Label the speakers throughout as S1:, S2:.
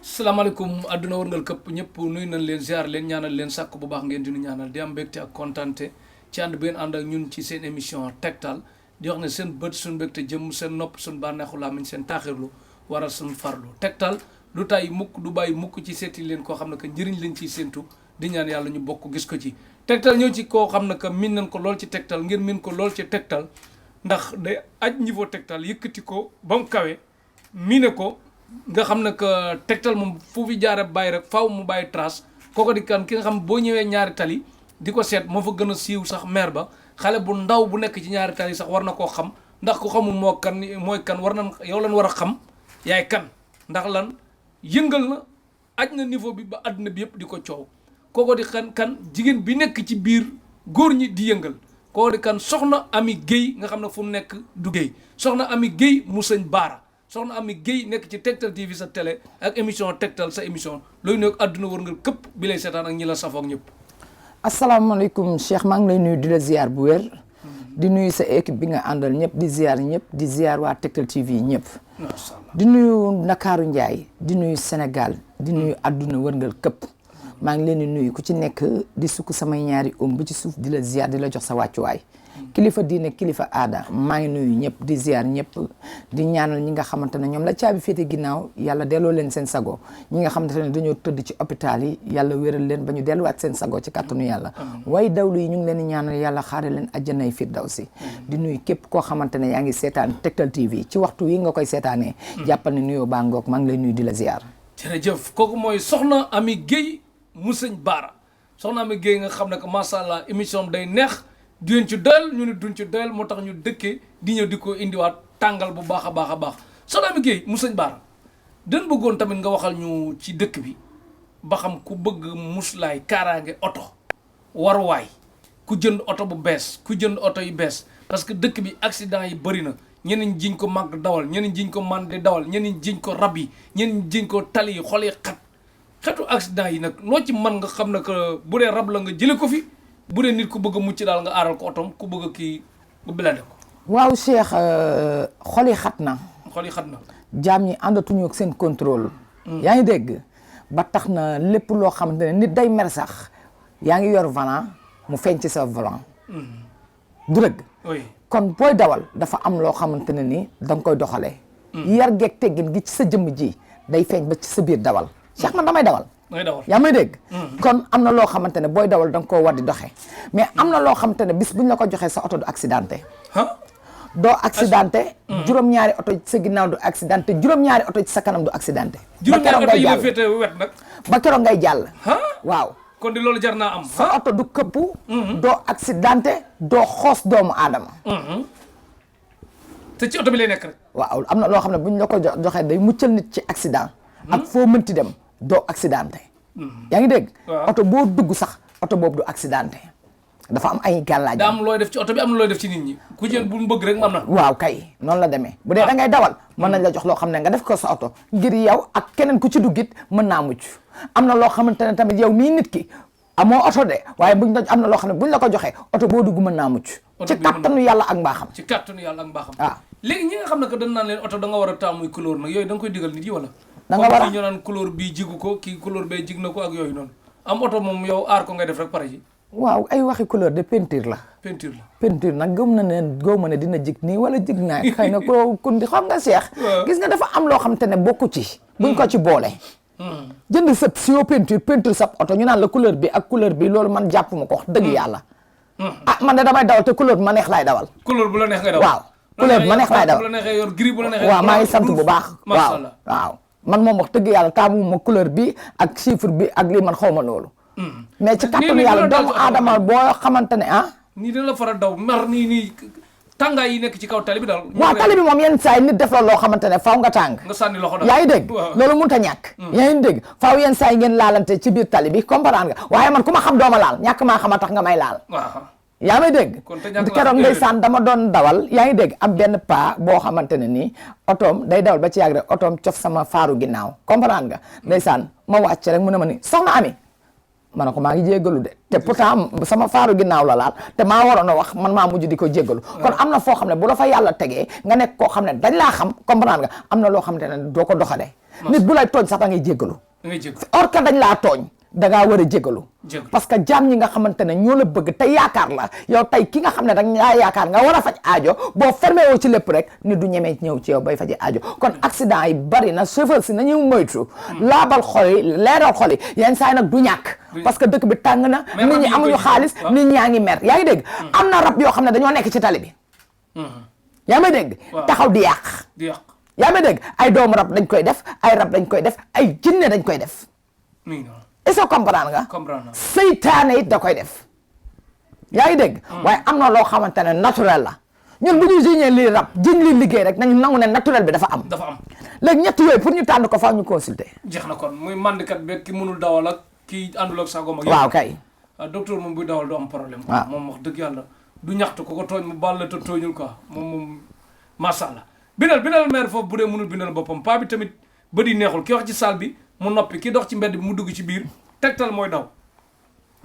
S1: salaamaaleykum àdduna wërngal këpp ñëpp nuyu nañ leen ziar leen ñaanal leen sàkk bu baax ngeen di nu ñaanal di am mbégte ak kontante ci ànd bi ngeen ànd ak ñun ci seen émission tegtal di wax ne seen bët suñ mbégte jëm seen nopp suñ bànneexu làmmiñ seen taaxirlu waral suñ farlu tegtal du tàyyi mukk du bàyyi mukk ci seeti leen koo xam ne que njëriñ leen ciy séentu di ñaan yàlla ñu bokk gis ko ci tegtal ñëw ci koo xam ne que min nañ ko lool ci tegtal ngeen min ko lool ci tegtal ndax day aj niveau tegtal yëkkati ko ba mu kawe miine ko nga xam ne que tegtal moom fu fi jaare bàyyi rek faaw mu bàyyi trace kooko di kan ki nga xam boo ñëwee ñaari tali di ko seet moo fa gën a siiw sax maire ba xale bu ndaw bu nekk ci ñaari tali sax war na koo xam ndax ku xamul moo kan mooy kan war na yow lan war a xam yaay kan ndax lan yëngal na aj na niveau bi ba àdduna bi yëpp di ko coow kooko di kan jigéen bi nekk ci biir góor ñi di yëngal kooko di kan soxna Ami Guèye nga xam ne fu mu nekk du Guèye soxna Ami Guèye mu sëñ Baara soxna Ami Guèye nekk ci Tektal TV sa télé ak émission Tektal sa émission looy nuyoog àdduna wër nga këpp bi lay seetaan ak ñi la safoog ñëpp.
S2: asalaamaaleykum Cheikh maa ngi lay nuyu di la ziar bu wér. di nuyu sa équipe bi nga àndal ñëpp di ziar ñëpp di ziar waa Tektal TV ñëpp. di nuyu Ndakaaru Njaay di nuyu Sénégal di nuyu àdduna wër nga këpp. maa ngi leen di nuyu ku ci nekk di sukk samay ñaari bu ci suuf di la ziar di la jox sa wàccuwaay. kilifa diine kilifa aada maa ngi nuyu ñëpp di ziar ñëpp di ñaanal ñi nga xamante ne ñoom la caabi féete ginnaaw yàlla delloo leen seen sago ñi nga xamante ne dañoo tëdd ci hôpital yi yàlla wéral leen ba ñu delluwaat seen sago ci kàttanu yàlla waaye dawlu yi ñu ngi leen di ñaanal yàlla xaare leen àjjanay firdawsi di nuyu képp koo xamante ne yaa ngi seetaan Tektal TV ci waxtu yi nga koy seetaanee jàppal ne nuyoo baa ngoog maa ngi lay nuyu di la ziar.
S1: jërëjëf kooku mooy soxna Ami Guèye mu sëñ Baara soxna Ami Guèye nga xam ne que macha allah émission day neex di leen ci doyal ñu ne duñ ci doyal moo tax ñu dëkkee di ñëw di ko indiwaat tàngal bu baax a baax a baax soxna Ami Guèye mu sëñ Baara dañ bëggoon tamit nga waxal ñu ci dëkk bi ba xam ku bëgg muslaay kaaraange oto waruwaay ku jënd oto bu bees ku jënd oto yu bees parce que dëkk bi accident yi bëri na ñeneen jiñ ko màgg dawal ñeneen jiñ ko màndi dawal ñeneen jiñ ko rab yi ñeneen jiñ ko tali yi xol yi xetu accident yi nag loo ci mën nga xam ne que bu dee rab la nga jële ko fi bu dee nit ku bëgg a mucc daal nga aaral ko otom ku bëgg a kii nga bilande ko.
S2: waaw Cheikh xol yi xat na.
S1: xol yi xat na.
S2: jaam ñi àndatuñu ak seen contrôle. yaa ngi dégg ba tax na lépp loo xamante ne nit day mer sax yaa ngi yor volant mu feeñ ci sa volant. du dëgg.
S1: oui
S2: kon booy dawal dafa am loo xamante ne ni da nga koy doxalee. yar geeg teggin gi ci sa jëmm ji day feeñ ba ci sa biir dawal. Cheikh man damay dawal. yaa may dégg kon am na loo xamante ne booy dawal da nga koo war di doxee mais am na loo xamante ne bis buñ la ko joxee sa oto du accidenté doo accidenté juróom-ñaari oto ci sa ginnaaw du accidenté juróom-ñaari oto ci sa kanam du accidenté ba keroog ngay jàll
S1: wet nag
S2: ba keroog ngay jàll waaw
S1: kon di loolu jar naa am
S2: sa oto du këppu doo accidenté doo xoos doomu aadama
S1: te ci oto bi lay nekk rek
S2: waaw am na loo xam ne buñ la ko joxee day muccal nit ci accident ak foo mënti dem doo accidenté yaa ngi dégg oto boo dugg sax oto boobu du accidenté dafa am ay gàllaaj
S1: daa am looy def ci oto bi am na looy def ci nit ñi ku jël bu mu bëgg rek am na
S2: waaw kay noonu la demee bu dee da ngay dawal mën nañ la jox loo xam ne nga def ko sa oto ngir yow ak keneen ku ci duggit mën naa mucc am na loo xamante ne tamit yow mii nit ki amoo oto de waaye buñ la am na loo xam ne buñ la ko joxee oto boo dugg mën naa mucc ci kattanu yàlla ak mbaaxam
S1: ci kattanu yàlla ak mbaaxam
S2: waaw
S1: léegi ñi nga xam ne que dañ naan leen oto da nga war a taamuy couleur nag yooyu da nga koy digal nit yi wala
S2: da nga war a
S1: ñu naan couleur bii jigu ko kii couleur bee jig na ko ak yooyu noonu am oto moom yow aar ko ngay def rek pare ji
S2: waaw ay waxi couleur de peinture la
S1: peinture la
S2: peinture nag gëm na ne gëw ma ne dina jig nii wala jig naa xëy na ko kun di xam nga Cheikh gis nga dafa am loo xam te ne bokku ci buñ ko ci boole jënd sa sio peinture sa oto ñu naan la couleur bi ak couleur bi loolu man jàpp ma ko wax dëgg yàlla ah man de damay dawal te couleur bu ma neex laay dawal
S1: couleur bu la neex ngay dawal
S2: waaw couleur bu ma neex laay dawal
S1: bu la neexee yor gris bu la neexee
S2: waaw maa ngi sant bu baax waaw man moom wax dëgg yàlla taamu ma couleur bi ak chiffre bi ak lii man xaw ma loolu mais ci kàttanu yàlla doomu aadama boo xamante ne
S1: nii dina la fara daw mer nii tàngaay yi nekk ci kaw tali bi daal
S2: waaw tali bi moom yenn saa yi nit def la loo xamante ne faaw nga tàng
S1: nga sànni loxo daal
S2: yaa ngi dégg loolu mënut a ñàkk yaa ngi dégg faaw yenn saa yi ngeen laalante ci biir tali bi comprendre nga waaye man ku ma xam dooma laal ñàkk maa xam a tax nga may laal yaa may dégg keroog ndeysaan dama doon dawal yaa ngi dégg am benn paa boo xamante ne nii otoom day dawal ba ci yàgg rek otoom cof sama faaru ginnaaw comprendre nga ndeysaan ma wàcc rek mu ne ma ni soxna Ami ma ne ko maa ngi jéggalu de te pourtant sama faaru ginnaaw la laal te maa waroon a wax man maa mujj di ko jéggalu kon am na foo xam ne bu la fa yàlla tegee nga nekk koo xam ne dañ laa xam comprendre nga am na loo xamante ne doo ko doxalee nit bu lay tooñ sax da ngay jéggalu
S1: da ngay jéggalu
S2: or que dañ laa tooñ da ngaa war a jéggalu parce que jaam ñi nga xamante ne ñoo la bëgg te yaakaar la yow tey ki nga xam ne dañ laa yaakaar nga war a faj aajo boo fermé woo ci lépp rek nit du ñemee ñëw ci yow bay faji aajo kon accident yi bari na chauffeur si nañu moytu laabal xol yi leeral xol yi yenn saa yi nag du ñàkk parce que dëkk bi tàng na nit ñi amuñu xaalis nit ñaa ngi mer yaa ngi dégg am na rab yoo xam ne dañoo nekk ci tali bi yaa may dégg taxaw di yàq yaa may dégg ay doomu rab dañ koy def ay rab dañ koy def ay jinne dañ koy def est-ce que comprendre nga seytaane it da koy def yaa ngi dégg waaye am na loo xamante ne naturel la ñun bu ñu jiñee lii rab jiñ li liggéey rek nañu nangu ne naturel bi dafa am léegi ñett yooyu pour ñu tànn ko faaw ñu consulter
S1: jeex na kon muy mandikat beeg ki mënul dawal ak ki àndul ak sagom ak
S2: waaw kay
S1: docteur moom buy dawal du am problème quoi moom wax dëgg yàlla du ñaxtu ko tooñ mu baal la te tooñul quoi moom macha allah bindal maire foofu bu dee mënul bindal boppam paa bi tamit ba di neexul ki wax ci salle bi mu noppi ki dox ci mbedd bi mu dugg ci biir Tektal mooy daw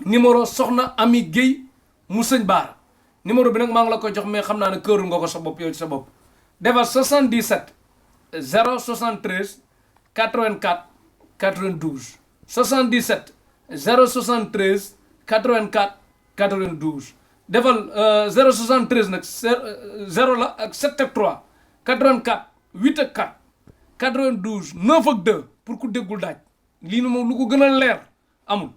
S1: numéro soxna Ami Guèye mu sëñ Baara numéro bi nag maa ngi la koy jox mais xam naa ne këru nga ko sa bopp yow ci sa bopp defal 77 073 84 92 77 073 84 92 defal 073 nag 0 la ak 7 ak 3 84 8 ak 4 92 9 ak 2 pour ku déggul daaj lii moom lu ko gën a leer amul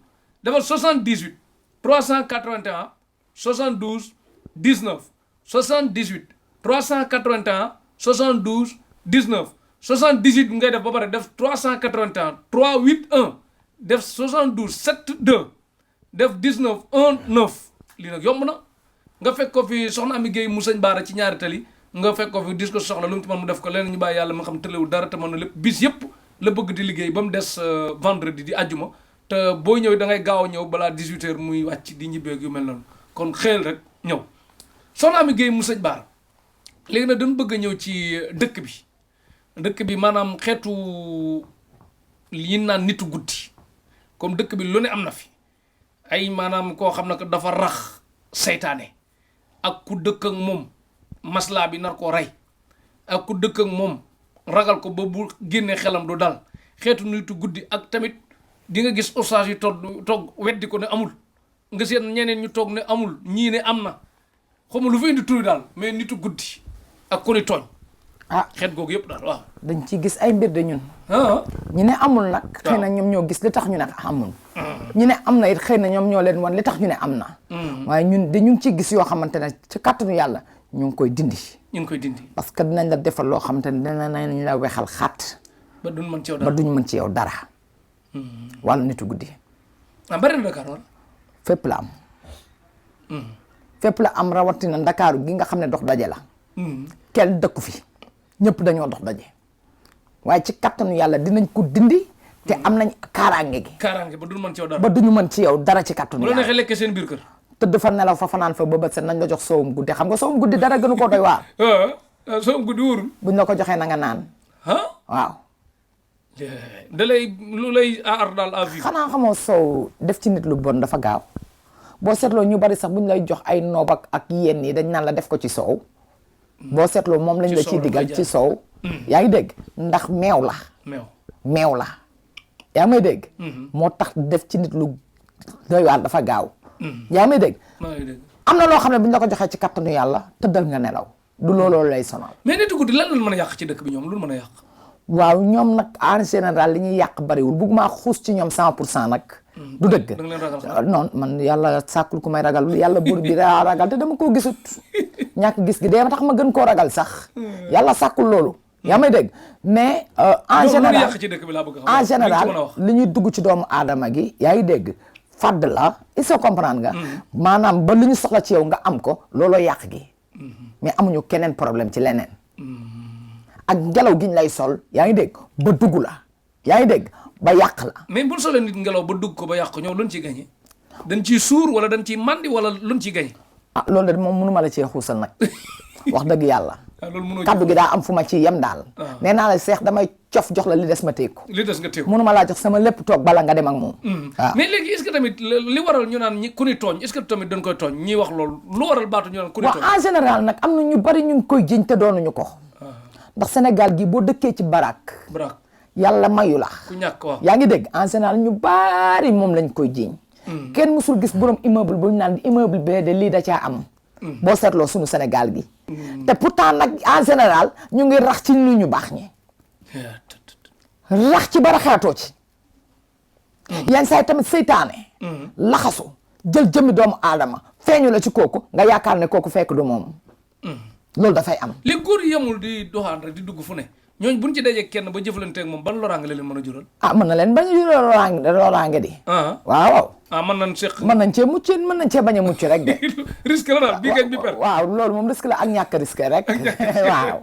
S1: defal 78 381 72 19 78 381 72 19 78 ngay def ba pare def 381 381 def 72 72 def 19 1 9 lii nag yomb na nga fekk ko fi soxna Ami Guèye mu sëñ Baara ci ñaari tali nga fekk ko fi dis ko soxla lu mu ci mën mu def ko leneen ñu bàyyi yàlla ma xam tëlewul dara te mën na lépp bis yëpp la bëgg di liggéey ba mu des vendredi di àjjuma te boo ñëw da ngay gaaw a ñëw balaa 18h muy wàcc di ñibbeeg yu mel noonu kon xeel rek ñëw soxna Ami Guèye mu sëñ Baara léegi nag dañu bëgg a ñëw ci dëkk bi maanaam xeetu yi naan nitu guddi comme dëkk bi lu ne am na fi ay maanaam koo xam ne que dafa rax seytaane ak ku dëkk ak moom maslaa bi nar koo rey ak ku dëkk ak moom ragal ko ba bu génnee xelam du dal xeetu nitu guddi ak tamit di nga gis ustaas yi toog weddi ko ne amul nga seen ñeneen ñu toog ne amul ñii ne am na xawma lu fa indi turi daal mais nitu guddi ak ku ni tooñ xeet googu yëpp daal waaw
S2: dañ ci gis ay mbir de ñun ñu ne amul nag xëy na ñoom ñoo gis li tax ñu ne amul ñu ne am na it xëy na ñoom ñoo leen wan li tax ñu ne am na waaye ñun de ñu ngi ciy gis yoo xamante ne ci kàttanu yàlla ñu ngi koy dindi parce que dinañ la defal loo xamante ne dinañ la wexal xaat
S1: ba duñ mën ci yow dara
S2: wàllu nitu guddi
S1: bari na Dakar wala
S2: fépp la am fépp la am rawatina Ndakaaru gi nga xam ne dox daje la kenn dëkku fi ñëpp dañoo dox daje waaye ci kattanu yàlla dinañ ko dindi te am nañ kaaraange
S1: ba duñu mën ci yow dara
S2: ba duñu mën ci yow dara ci kattanu
S1: bu la neexee lekkee seen biir kër
S2: tëdd fa nelaw fa fanaan fa ba bët set nañ la jox soowum guddi xam nga soowum guddi dara gënu ko doy waar
S1: soowum guddi wóorul
S2: buñ la ko joxee na nga naan waaw
S1: da lay lu lay aar daal à vie
S2: xanaa xamoo soow def ci nit lu bon dafa gaaw boo seetloo ñu bari sax buñ lay jox ay noob ak yenn yi dañ naan la def ko ci soow boo seetloo moom lañ la ciy diggal ci soow yaa ngi dégg ndax meew la yaa may dégg moo tax def ci nit lu doy waar dafa gaaw yaa may dégg am na loo xam ne bu ñu la ko joxee ci kattanu yàlla tëddal nga nelaw du looloo lay sonal
S1: mais nitu guddi lan lañ mën a yàq ci dëkk bi ñoom lu mën a yàq
S2: waaw ñoom nag en général li ñuy yàq bariwul bugg maa xuus ci ñoom 100% nag du dëgg non man yàlla sàkkul ku may ragal yàlla buur bi daa ragal te dama koo gisut ñàkk gis gi dee tax ma gën koo ragal sax yàlla sàkkul loolu yaa may dégg mais en général li ñuy dugg ci doomu aadama gi yaa ngi dégg fàdd la il faut comprendre nga maanaam ba li ñu soxla ci yow nga am ko looloo yàq gi mais amuñu keneen problème ci leneen ak ngelaw gi ñu lay sol yaa ngi dégg ba dugg la yaa ngi dégg ba yàq la
S1: mais bu solee nit ngelaw ba dugg ko ba yàq ñoom luñ ciy gañe dañ ciy suur wala dañ ciy mandi wala luñ ciy gañe
S2: loolu de moom mënu ma la cee xuusal nag wax dëgg yàlla kaddu gi daa am fu ma ci yem daal nee naa la seex damay cof jox la li des ma teeku
S1: li des nga teeku
S2: mënu ma laa jox sama lépp toog bala nga dem ak moom
S1: waaw mais léegi est-ce que tamit li waral ñu naan ku ni tooñ est-ce que tamit dañ koy tooñ ñiy wax loolu lu waral baatu ñu naan ku ni tooñ
S2: en général nag am na ñu bari ñu ngi koy jiñ te doonuñu ko ndax Sénégal gi boo dëkkee ci barak yàlla mayu la
S1: ku ñàkk waaw
S2: yaa ngi dégg en général ñu baari moom lañ koy jiiñ kenn musul gis borom immeuble bu ñu naan immeuble bee de lii da caa am boo seetloo suñu Sénégal gi te pourtant nag en général ñu ngi rax ci nit ñu baax ñi rax ci bara xaatoo ci yenn saa yi tamit seytaane laxasu jël jëmmi doomu aadama feeñu la ci kooku nga yaakaar ne kooku fekk du moom loolu dafay am
S1: li góor yi yemul di doxaan rek di dugg fu ne ñooñ buñ ci dajee kenn ba jëflanteeg moom ban loraange la leen mën a jural
S2: mën na leen bañ a jural loraange di waaw
S1: mën nañ seq
S2: mën nañ cee mucc mën nañ cee bañ a mucc rek de
S1: risque la daal bii gañ bi per
S2: waaw loolu moom risque la ak ñàkk risque rek waaw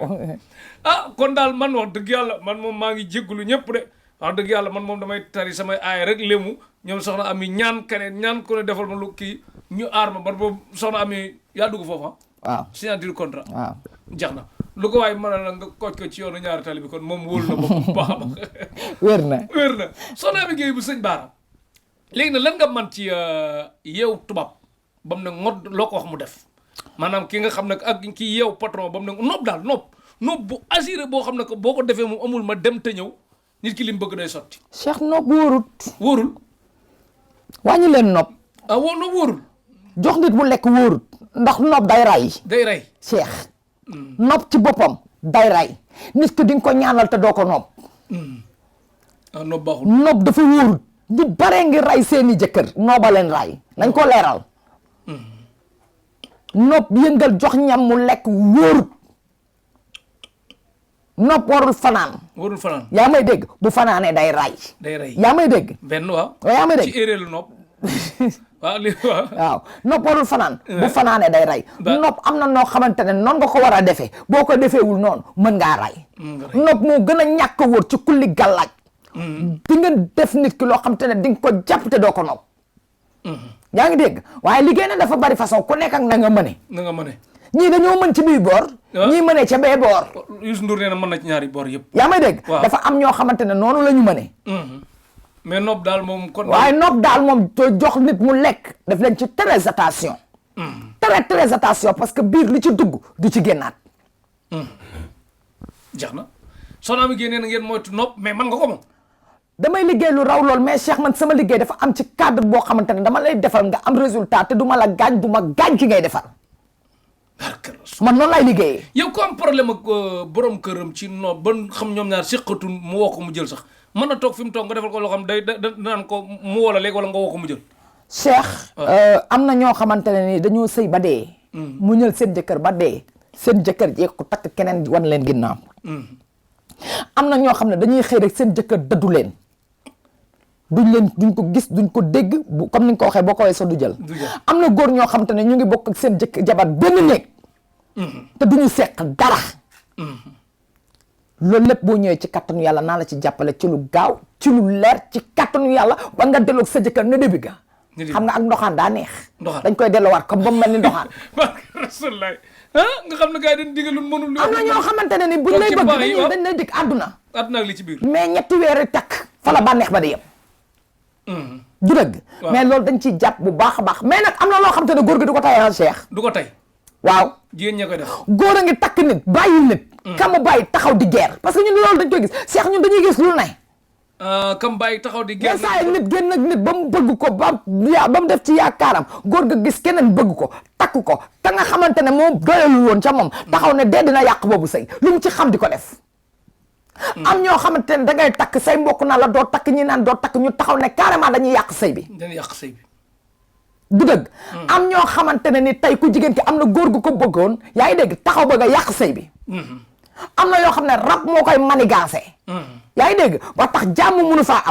S1: kon daal man wax dëgg yàlla man moom maa ngi jéggulu ñëpp de wax dëgg yàlla man moom damay tari samay aay rek léemu ñoom soxna Ami ñaan keneen ñaan ko ne defal ma lu kii ñu aar ma ban boobu soxna Ami yaa dugg foofa
S2: waaw
S1: signature contrat
S2: waaw
S1: jax na lu ko waaye mën a la nga kooj ko ci yoonu ñaari tali bi kon moom wóolu na bopp bu baax a baax
S2: wér na
S1: soxna Ami Gueye bu sëñ Baara léegi nag lan nga man ci yeew tubaab ba mu ne ngod loo ko wax mu def maanaam ki nga xam ne ak ki yeew patron ba mu ne nopp daal nopp bu assuré boo xam ne que boo ko defee moom amul ma dem te ñëw nit ki li mu bëgg day sotti
S2: Cheikh nopp wóorul wàññi leen nopp
S1: nopp wóorul
S2: jox nit mu lekk wóorut ndax nopp day ray Cheikh nopp ci boppam day ray nit ki di nga ko ñaanal te doo ko nopp
S1: nopp baaxul
S2: nopp dafa wóorut ñu bare ngi ray seeni jëkkër nooba leen ray nañ ko leeral nopp yëngal jox ñam mu lekk wóorut nopp warul fanaan yaa may dégg bu fanaanee day ray yaa may dégg
S1: benn waaw
S2: yaa may dégg
S1: ci éréelu nopp
S2: waaw nopp warul fanaan bu fanaanee day ray nopp am na noo xamante ne noonu nga ko war a defee boo ko defeewul noonu mën ngaa ray nopp moo gën a ñàkk a wóor ci kulli gàllaaj di nga def nit ki loo xamante ne di nga ko jàpp te doo ko nopp yaa ngi dégg waaye liggéey na dafa bari façon ku nekk ak na nga mëne ñii dañoo mën ci bii boor ñii mënee ca bee boor
S1: Youssou Ndour nee na mën na ci ñaari boor yëpp
S2: yaa may dégg dafa am ñoo xamante ne noonu la ñu mënee
S1: mais nopp daal moom kon
S2: waaye nopp daal moom jox nit mu lekk daf leen ci très attention très attention parce que biir li ci dugg du ci génnaat
S1: jax na soxna Ami Gueye nee na ngeen moytu nopp mais man nga ko moom
S2: damay liggéey lu raw lool mais Cheikh man sama liggéey dafa am ci cadre boo xamante ne dama lay defal nga am résultat te du ma la gaañ du ma gaañ ki ngay defal man noonu lay liggéeyee
S1: yow ko am problème ak borom këram ci nopp ba xam ñoom ñaar siqatu mu woo ko mu jël sax mën na toog fi mu toog nga defal ko loo xam day naan ko mu woo la léegi wala nga woo ko mu jël
S2: Cheikh am na ñoo xamante ne ni dañoo sëy ba dee mu ñël seen jëkkër ba dee seen jëkkër jee ko takk keneen wan leen ginnaaw am na ñoo xam ne dañuy xëy rek seen jëkkër dëddu leen duñ ko gis duñ ko dégg comme ni nga ko waxee boo ko waxee sax du jël am na góor ñoo xamante ne ñu ngi bokk ak seen jabar benn néeg te duñu seq dara loolu lépp boo ñëwee ci kattanu yàlla naa la ci jàppale ci lu gaaw ci lu leer ci kattanu yàlla ba nga delloog sa jëkkër ne début ga xam nga ak ndoxaan daa neex dañ koy delloowaat comme ba mu mel ni ndoxaan
S1: rasulullah nga xam ne gars yi dañ digal lu mënul
S2: am na ñoo xamante ne ni buñ lay bëgg dañ lay dig àdduna
S1: ak li ci biir
S2: mais ñetti weer takk fa la bànneex ba di yem du dëgg mais loolu dañ ciy jàpp bu baax a baax mais nag am na loo xamante ne góor gi du ko tay Cheikh
S1: du ko tay
S2: waaw
S1: jigéen ña koy def
S2: góor a ngi takk nit bàyyil nit kam bàyyi taxaw di guerre parce que ñun loolu dañ koy gis Cheikh ñun dañuy gis lu ne
S1: kam bàyyi taxaw di guerre
S2: saa yi nit génn ak nit ba mu bëgg ko ba mu def ci yaakaaram góor ga gis keneen bëgg ko takk ko te nga xamante ne moom doyalul woon ca moom taxaw ne dee dina yàq boobu sëy lu mu ci xam di ko def am ñoo xamante ne da ngay takk say mbokk naa la doo takk ñi naan doo takk ñu taxaw ne carrément dañuy yàq sëy bi
S1: dañuy yàq sëy bi
S2: du dëgg am ñoo xamante ne ni tey ku jigéen ki am na góor gu ko bëggoon yaa ngi dégg taxaw bëgg a yàq sëy bi am na yoo xam ne rab moo koy manigancé yaa ngi dégg ba tax jàmm mënu faa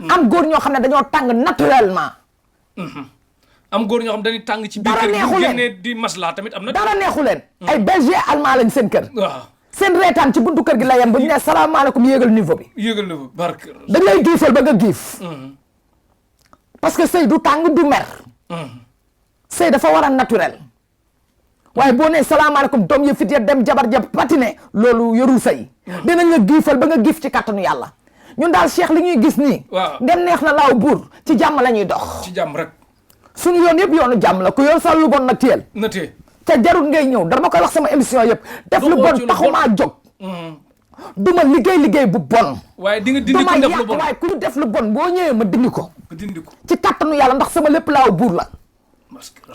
S2: am góor ñoo xam ne dañoo tàng naturellement
S1: am góor ñoo xam dañuy tàng ci biir
S2: dara neexu leen
S1: di masla tamit am na
S2: dara neexu leen ay berger allemand lañ seen kër
S1: waaw
S2: seen reetaan ci buntu kër gi la yem bu ñu ne salaamaaleykum yéegal niveau bi
S1: yéegal niveau barke
S2: dañ lay giifal ba nga giif parce que sëy du tàng du mer sëy dafa war a naturel waaye boo nee salaamaaleykum doom ya fit ya dem jabar ja patine loolu yorul sëy dinañ la giifal ba nga giif ci kàttanu yàlla ñun daal Cheikh li ñuy gis nii ndem neex na laaw buur ci jàmm la ñuy dox
S1: ci jàmm rek
S2: suñu yoon yëpp yoonu jàmm la ku yoon sa lu bon nag téyel
S1: na téye
S2: te jarul ngay ñëw dama koy wax sama émission yëpp def lu bon taxumaa jóg duma liggéey bu bon.
S1: waaye di nga dindi ko def lu bon
S2: waaye ku def lu bon boo ñëwee ma dindi ko.
S1: nga dindi ko
S2: ci kattanu yàlla ndax sama lépp laaw buur la.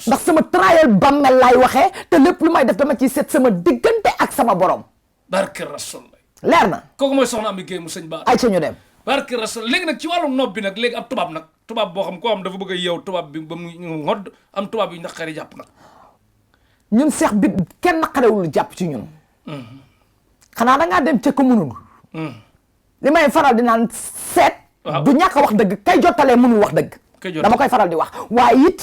S2: ndax sama trial bammel laay waxee te lépp lu may def dama ciy seet sama diggante ak sama borom.
S1: barke rasul.
S2: leer na.
S1: kooku mooy soxna Amy Gueye mu sëñ Bara.
S2: ay ca ñu dem.
S1: barke rasul léegi nag ci wàllum nopp bi nag léegi ab tubaab nag tubaab boo xam koo xam dafa bëgg a yeew tubaab bi ba mu ngodd am tubaab yu naqari jàpp nag.
S2: ñun seex bi kenn naqarewul jàpp ci ñun. xanaa da ngaa dem ca ko mënul. li may faral di naan seet. du ñàkk a wax dëgg kay jottalee mënul wax dëgg. dama koy faral di wax waaye it.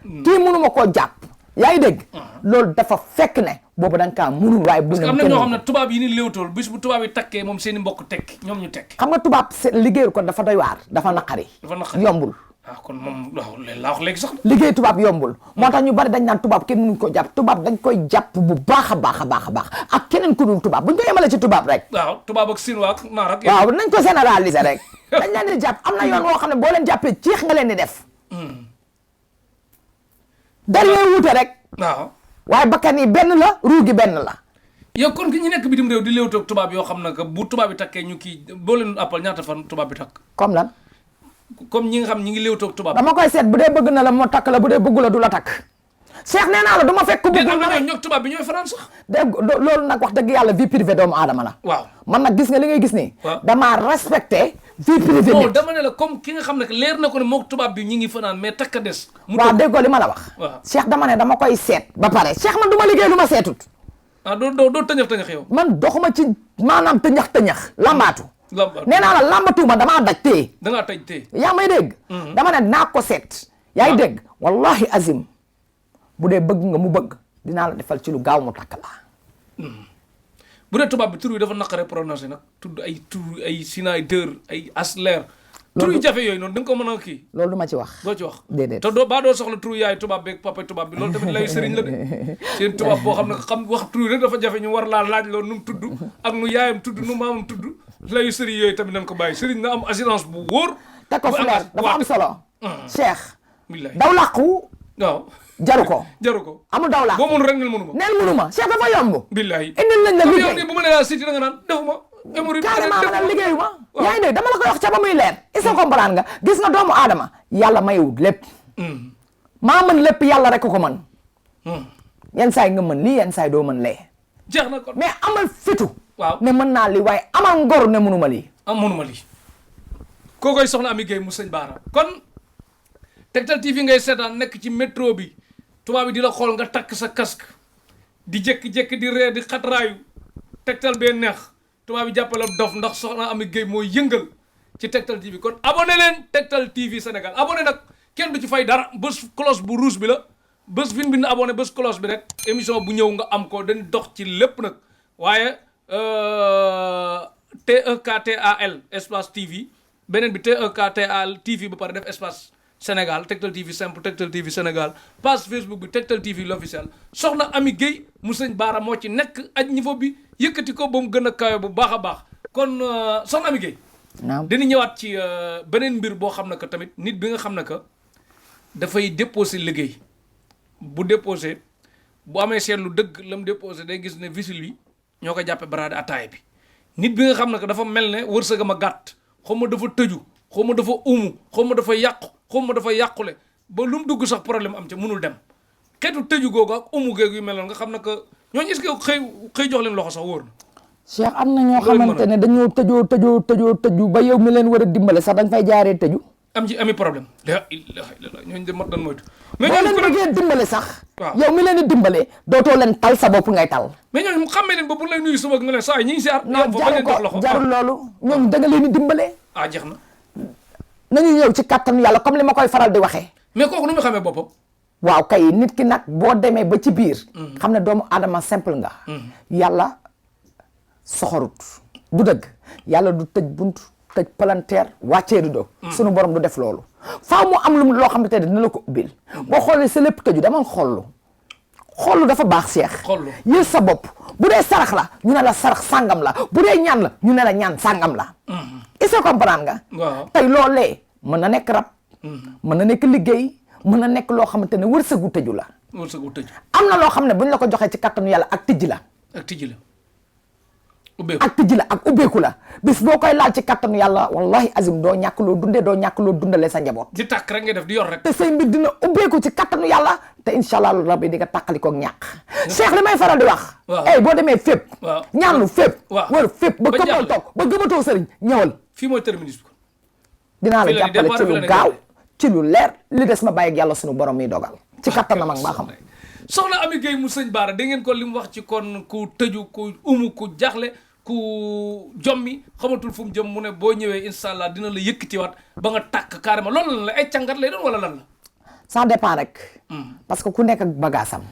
S2: kii mënuma koo jàpp. yaa ngi dégg. loolu dafa fekk ne. boobu da nga kaa mënul waaye. bu ne
S1: am na ñoo xam ne tubaab yi ni léewtool bis bu tubaab yi takkee moom seen i mbokk tekki ñoom ñu tekki.
S2: xam nga tubaab liggéeyul ko dafa doy waar dafa naqari. yombul.
S1: kon moom waaw léegi laa wax léegi sax.
S2: liggéey tubaab yombul. moo tax ñu bari dañ naan tubaab kenn mënuñ ko jàpp tubaab dañ koy jàpp bu baax a baax a baax a baax ak keneen ku dul tubaab buñ ko yemale ci tubaab rek.
S1: waaw tubaab ak Chinois ak naar ak.
S2: waaw nañ ko généraliser rek. dañ leen di jàpp am na yoon woo xam ne boo leen jàppee ciix nga leen di def. derrière wuute rek.
S1: waaw.
S2: waaye bakkan yi benn la ruu gi benn la.
S1: yow kon ki ñu nekk bitim réew di léewtoo ak tubaab yoo xam ne que bu tubaab yi takkee ñu kii boo leen appal ñaata fan tubaab bi takk.
S2: comme lan.
S1: comme ñi nga xam ñi ngi léewtoo ak tubaab.
S2: dama koy seet bu dee bëgg na la moo takk la bu dee bëggu la du la takk. Cheikh nee naa la du ma fekk. bëggul
S1: na ñoom tubaab bi ñooy faral sax.
S2: dégg loolu nag wax dëgg yàlla vie privée doomu aadama la.
S1: waaw
S2: man nag gis nga li ngay gis nii.
S1: waaw
S2: damaa respecté. vie privée
S1: nit dama ne la comme ki nga xam ne leer na ko ne mook tubaab bi ñi ngi fanaan mais takka des.
S2: waaw déggoo li ma la wax.
S1: waaw Cheikh
S2: dama ne dama koy seet. ba pare Cheikh man du ma liggéey lu ma seetut.
S1: doo tëñax yow.
S2: man doxuma ci maanaam tëñax lambaatu. nee naa la lambatuuma damaa daj téye.
S1: dangaa taj téye.
S2: yaa may dégg. dama ne naa ko seet. yaa ngi dégg wallahi azim bu dee bëgg nga mu bëgg dinaa la defal ci lu gaaw mu takk la.
S1: bu dee tubaab bi tur yi dafa naqare prononcé nag tudd ay tur ay Schneider ay Asler. tur yu jafe yooyu noonu da nga ko mën a kii.
S2: loolu du ma ci wax.
S1: doo ci wax
S2: déedéet
S1: te doo soxla tur yaay tubaab beeg papa tubaab bi loolu tamit lay sëriñ la de seen tubaab boo xam ne xam wax tur rek dafa jafe ñu war laa laaj loolu nu mu tudd ak nu yaayam tudd nu maamam tudd layu sëriñ yooyu tamit nañ ko bàyyi sëriñ na am assurance bu wóor.
S2: te ko flair dafa am solo. Cheikh.
S1: billahi
S2: daw làqu.
S1: waaw.
S2: jaru ko amul daw làqu
S1: boo mënu rek nel mënu ma.
S2: neel mënu ma Cheikh dafa yomb.
S1: billahi
S2: indil nañ la liggéey
S1: yow nii bu ma nee laa siti da nga naan defuma.
S2: carrément ma ne liggéeyu ma. yaa ngi dégg dama la koy wax ca ba muy leer. est-ce que comprendre nga gis nga doomu aadama yàlla mayewut lépp. maa mën lépp yàlla rek ko mën. yenn saa yi nga mën lii yenn saa yi doo mën lee.
S1: jeex na kon
S2: mais amal fitu.
S1: waaw
S2: ne mën naa lii waaye amal ngor ne mënuma lii.
S1: mënuma lii. koo koy soxna Amy Gueye mu sëñ Bara kon Tektal TV ngay seetaan nekk ci métro bi tubaab bi di la xool nga takk sa casque di jékki-jékki di ree di xatraayu Tektal bee neex tubaab bi jàppale dof ndax soxna Amy Gueye mooy yëngal ci Tektal TV kon abonné leen Tektal TV Sénégal abonné nag kenn du ci fay dara bés cloche bu rouge bi la bés fin bi na abonné bés cloche bi rek émission bu ñëw nga am ko dañ dox ci lépp nag waaye TEKTAL espace TV beneen bi TEKTAL TV ba pare def espace Sénégal Tektal TV simple Tektal TV Sénégal page Facebook bi Tektal TV l'officiel soxna Amy Gueye mu sëñ Bara moo ci nekk aj niveau bi yëkkati ko ba mu gën a kawe bu baax a baax kon soxna Amy Gueye dina ñëwaat ci beneen mbir boo xam ne que tamit nit bi nga xam ne que dafay déposer liggéey bu déposé bu amee seetlu dëgg la mu déposé day gis ne visil bi ñoo ko jàppe baraade ataay bi nit bi nga xam ne que dafa mel ne wërsëgam a gàtt xaw ma dafa tëju xaw ma dafa umu xaw ma dafa yàqu xaw ma dafa yàqule ba lu mu dugg sax problème am ca mënul dem xeetu tëju googu ak umu géeg yu mel noonu nga xam ne que ñooñu est-ce que xëy jox leen loxo sax wóor na.
S2: Cheikh am na ñoo xamante ne dañoo tëju ba yow mi leen war a dimbale sax dañ fay jaaree tëju.
S1: am ci ami problème la ilaha illallah ñooñu de mat dan moytu.
S2: mais ñooñu boo leen bëggee dimbale sax. waaw yow mi leen di dimbale dootoo leen tal sa bopp ngay tal.
S1: mais ñooñu xammee leen ba bu lay nuyu suba nga leen saa yi ñu ngi si at.
S2: non jarul loolu ñooñu da nga leen di dimbale.
S1: jeex na.
S2: nañu ñëw ci kattanu yàlla comme li ma koy faral di waxee.
S1: mais kooku nu mu xamee boppam.
S2: waaw kay nit ki nag boo demee ba ci biir. xam ne doomu aadama simple nga. yàlla soxorut du dëgg yàlla du tëj bunt tëj palanteer wàccee du do sunu borom du def loolu faaw mu am lu loo xamante ne dina la ko ubbil boo xoolee sa lépp tëju dama xollu dafa baax Cheikh.
S1: xollu
S2: yël sa bopp bu dee sarax la ñu ne la sarax sàngam la bu dee ñaan la ñu ne la ñaan sàngam la. est-ce que comprendre nga.
S1: waaw
S2: tey loolee mën na nekk rab. mën na nekk liggéey mën na nekk loo xamante ne wërsëgu tëju la.
S1: wërsëgu tëju.
S2: am na loo xam ne buñ la ko joxee ci kattanu yàlla ak tijji la.
S1: ak tijji la.
S2: ak tëj la ak ubbeeku la bis boo koy laal ci kattanu yàlla wallahi azim doo ñàkk loo dundee doo ñàkk loo dundalee sa njaboot.
S1: di tàkk rek ngay def di yor rek.
S2: te say mbir dina ubbeeku ci kattanu yàlla te incha allah rabbi di nga tàqali koog ñàkk. Cheikh li may faral di wax. waaw boo demee fépp.
S1: waaw
S2: ñaanlu fépp.
S1: waaw
S2: wala fépp ba këppal toog ba gëmatoo sëriñ ñëwal.
S1: fii mooy terminus bi.
S2: dinaa la jàppale ci lu gaaw ci lu leer li des ma bàyyi ak yàlla sunu borom mi dogal. ci kattanam ak mbaaxam.
S1: soxna Amy Gueye mu sëñ Bara da ngeen ko li mu wax ci kon ku tëju ku ku jaxle ku jommi xamatul fu mu jëm mu ne boo ñëwee incha allah dina la yëkkatiwaat ba nga tàkk carrément loolu lan la ay càngat lay doon wala lan la.
S2: ça dépend rek. parce que ku nekk ak bagaasam.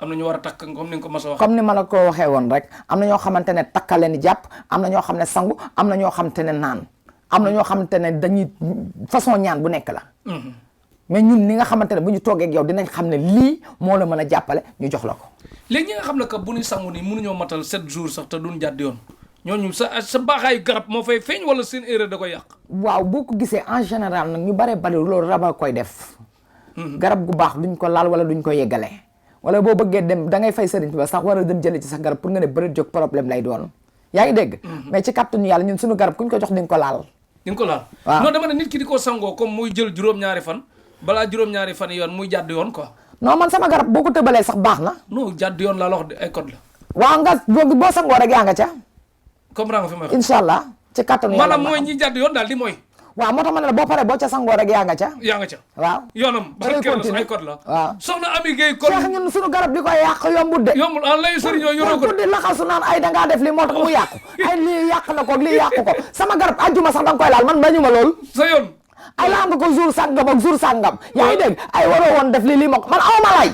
S1: am na ñu war a takk comme ni nga ko mas a wax.
S2: comme ni ma la ko waxee woon rek am na ñoo xamante ne takkale ni jàpp am na ñoo xam ne sangu am na ñoo xamante ne naan am na ñoo xamante ne dañuy façon ñaan bu nekk la. mais ñun ni nga xamante ne bu ñu toogee ak yow dinañ xam ne lii moo la mën a jàppale ñu jox la ko.
S1: léegi ñi nga xam ne que bu ñuy sangu nii mënuñoo matal 7 jours sax te duñ jàdd yoon ñooñu sa baaxaayu garab moo fay feeñ wala seen erreur da koy yàq.
S2: waaw boo ko gisee en général nag ñu bare bari loolu raba koy def. garab gu baax duñ ko laal wala duñ ko yeggale. wala boo bëggee dem da ngay fay sëriñ ba sax war a dem jëlee ci sax garab pour nga ne bëri jóg problème lay doon yaa ngi dégg. mais ci kàttanu yàlla ñun suñu garab kuñ ko jox di nga ko laal.
S1: di nga ko laal
S2: waaw
S1: non dama ne nit ki di ko sangoo comme muy jël juróom-ñaari fan balaa juróom-ñaari fan yoon muy jàdd yoon quoi.
S2: non man sama garab boo ko tëbalee sax baax na.
S1: non jàdd yoon laa la wax de ay code la.
S2: waaw nga boo sangoo rek yaa nga ca.
S1: comprendre nga fi may wax.
S2: incha allah ci kàttanu yàlla
S1: maanaam mooy ñi jàdd yoon daal di mooy.
S2: waaw moo tax ma ne la boo paree boo ca sangoo rek yaa nga ca.
S1: yaa nga ca.
S2: waaw
S1: yoonam.
S2: da ngay continuer
S1: ay code la.
S2: waaw
S1: soxna Amy Gueye kon.
S2: Cheikh ñun suñu garab di koy yàq yombul de.
S1: yombul ah lay sëriñ yooyu yoroo ko
S2: pour di laxasu naan ay dangaa def lii moo tax mu yàqu ay lii yàq na ko lii yàqu ko sama garab ajjuma sax da nga koy laal man bañu ma lool.
S1: sa yoon.
S2: ay laa nga ko jour sàngam ak jour sàngam yaa ngi dégg ay waroo woon def lii moo ko man awma lay.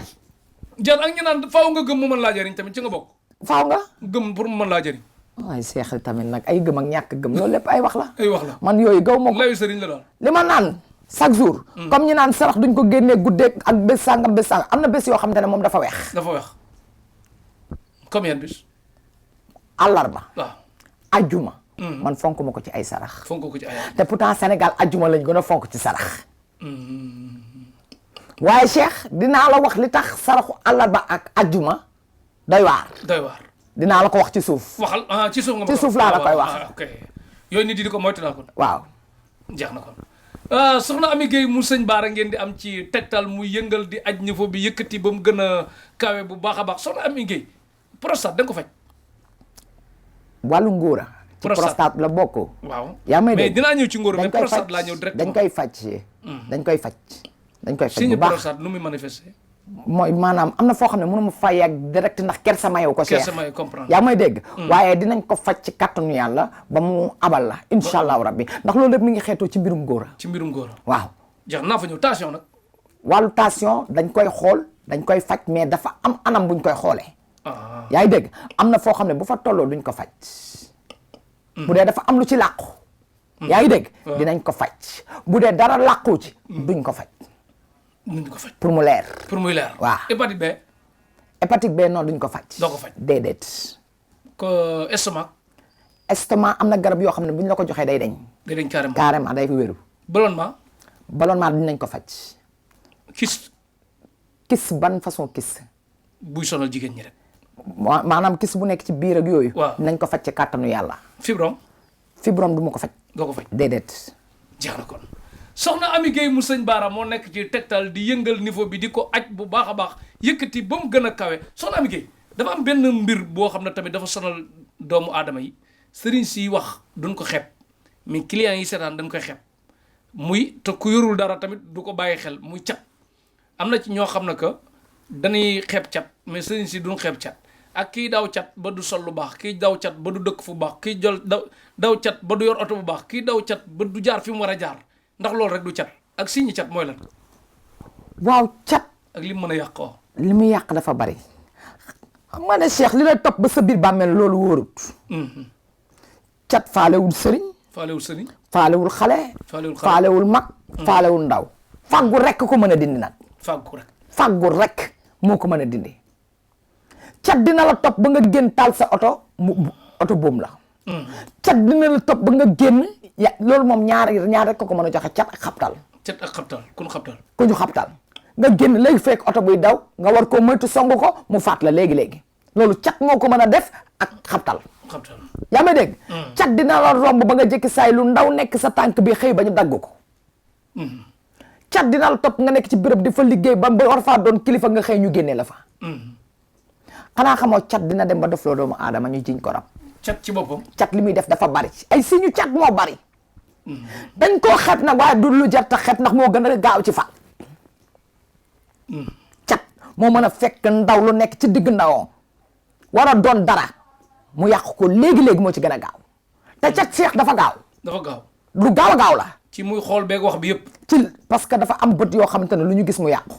S1: jar ak ñu naan faaw nga gëm mu mën laa jëriñ tamit ci nga bokk.
S2: faaw nga.
S1: gëm pour mu mën laa jëriñ.
S2: waaye Cheikh tamit nag ay gëm ak ñàkk gëm loolu lépp ay wax la.
S1: ay wax la
S2: man yooyu gaw ma ko.
S1: layu sëriñ la daal.
S2: li ma naan chaque jour. comme ñu naan sarax duñ ko génnee guddeeg ak bés sàngam am na bés yoo xamante ne moom dafa weex.
S1: dafa weex comme yan bis.
S2: àllarba.
S1: waaw.
S2: ajjuma. man fonk ma ko ci ay sarax.
S1: fonk ko ci ay.
S2: te pourtant Sénégal ajjuma lañ gën a fonk ci sarax. waaye Cheikh dinaa la wax li tax saraxu àllarba ak ajjuma doy waar.
S1: doy waar.
S2: dinaa la ko wax ci suuf.
S1: waxal ci suuf nga ma
S2: ci suuf laa la koy wax.
S1: ok yooyu nit yi di ko moytu naa ko.
S2: waaw.
S1: jeex na kon soxna Amy Gueye mu sëñ Bara ngeen di am ci Tektal muy yëngal di aj niveau bi yëkkati ba mu gën a kawe bu baax a baax soxna Amy Gueye prostate da nga ko faj.
S2: wàllu ngóora. ci prostate la bokk.
S1: waaw
S2: yaa may
S1: mais
S2: dégg
S1: dinaa ñëw ci ngóora mais prostate laa ñëw directement
S2: dañ koy faj. dañ koy faj. dañ koy faj
S1: signe
S2: bu baax
S1: prostate nu muy manifester.
S2: mooy maanaam am na foo xam ne mënu ma fay ak direct ndax kersa mayew ko.
S1: kersa mayew comprendre
S2: yaa may dégg. waaye dinañ ko faj ci kattanu yàlla ba mu abal la incha allahu rabbi ndax loolu lépp mi ngi xeetoo ci mbirum góora.
S1: ci mbirum góora.
S2: waaw.
S1: jeex naa fa ñëw tension nag.
S2: wàllu tension dañ koy xool dañ koy faj mais dafa am anam buñ koy xoolee. yaa ngi dégg am na foo xam ne bu fa tolloo duñ ko faj. bu dee dafa am lu ci làqu. yaa ngi dégg. dinañ ko faj bu dee dara làqu ci. duñ ko faj.
S1: duñ ko faj
S2: pour mu leer.
S1: pour muy leer.
S2: waaw
S1: hépatite B.
S2: hépatite B noonu duñ ko faj.
S1: doo ko faj
S2: déedéet.
S1: ko estomac.
S2: estomac am na garab yoo xam ne buñ la ko joxee day dañ.
S1: day dañ carrément
S2: carrément day wéru.
S1: ballonnement.
S2: ballonnement dinañ ko faj.
S1: kis
S2: ban façon kis.
S1: buy sonal jigéen ñi rek.
S2: maanaam kis bu nekk ci biir ak yooyu.
S1: waaw
S2: dinañ ko faj ci kàttanu yàlla.
S1: fibrome
S2: du ma ko faj.
S1: doo ko faj
S2: déedéet.
S1: jeex na kon soxna Amy Gueye mu sëñ Bara moo nekk ci Tektal di yëngal niveau bi di ko aj bu baax a baax yëkkati ba mu gën a kawe soxna Amy Gueye dafa am benn mbir boo xam ne tamit dafa sonal doomu aadama yi sëriñ si wax duñ ko xeeb mais clients yi seetaan dañ koy xeeb muy te ku yorul dara tamit du ko bàyyi xel muy cat am na ci ñoo xam ne que dañuy xeeb cat mais sëriñ si duñ xeeb cat ak kii daw cat ba du sol lu baax kii daw cat ba du dëkk fu baax kii jol daw cat ba du yor oto bu baax kii daw cat ba du jaar fi mu war a jaar ndax loolu rek du cat ak signe cat mooy lan.
S2: waaw cat.
S1: ak li mu mën a yàqoo.
S2: li mu yàq dafa bari. xam nga ne Cheikh li lay topp ba sa biir bàmmeel loolu wóorut. cat faalewul sëriñ.
S1: faalewul sëriñ.
S2: faalewul xale.
S1: faalewul xale
S2: faalewul mag. faalewul ndaw. fàggu rek ko mën a dindi nag.
S1: fàggu rek.
S2: fàggu rek moo ko mën a dindi. cat dina la topp ba nga génn taal sa oto oto boom la. cat dina la topp ba nga génn loolu moom ñaar rek ko mën a joxe cat ak xabtal.
S1: cat ak xabtal ku ñu xabtal.
S2: ku ñu xabtal nga génn léegi fekk oto buy daw nga war koo moytu song ko mu faat la léegi loolu cat moo ko mën a def ak xabtal. yaa may dégg cat dina la romb ba nga jëkki saay lu ndaw nekk sa tànk bi xëy ba ñu dagg ko cat dina la topp nga nekk ci béréb di fa liggéey ba war faa doon kilifa nga xëy ñu génnee la fa xanaa xamoo cat dina dem ba def loo doomu aadama ñu jiñ ko rab
S1: cat ci boppam
S2: cat li muy def dafa bari ay siñu cat moo bari dañ koo xeet nag waaye du lu jar ta xeet ndax moo gën a gaaw ci fa cat moo mën a fekk ndaw lu nekk ci digg ndawoo war a doon dara mu yàq ko léegi-léegi moo ci gën a gaaw te cat seex dafa gaaw lu gaaw a gaaw la
S1: ci muy xool beeg wax bi yëpp
S2: ci parce que dafa am bët yoo xamante ne lu ñu gis mu yàqu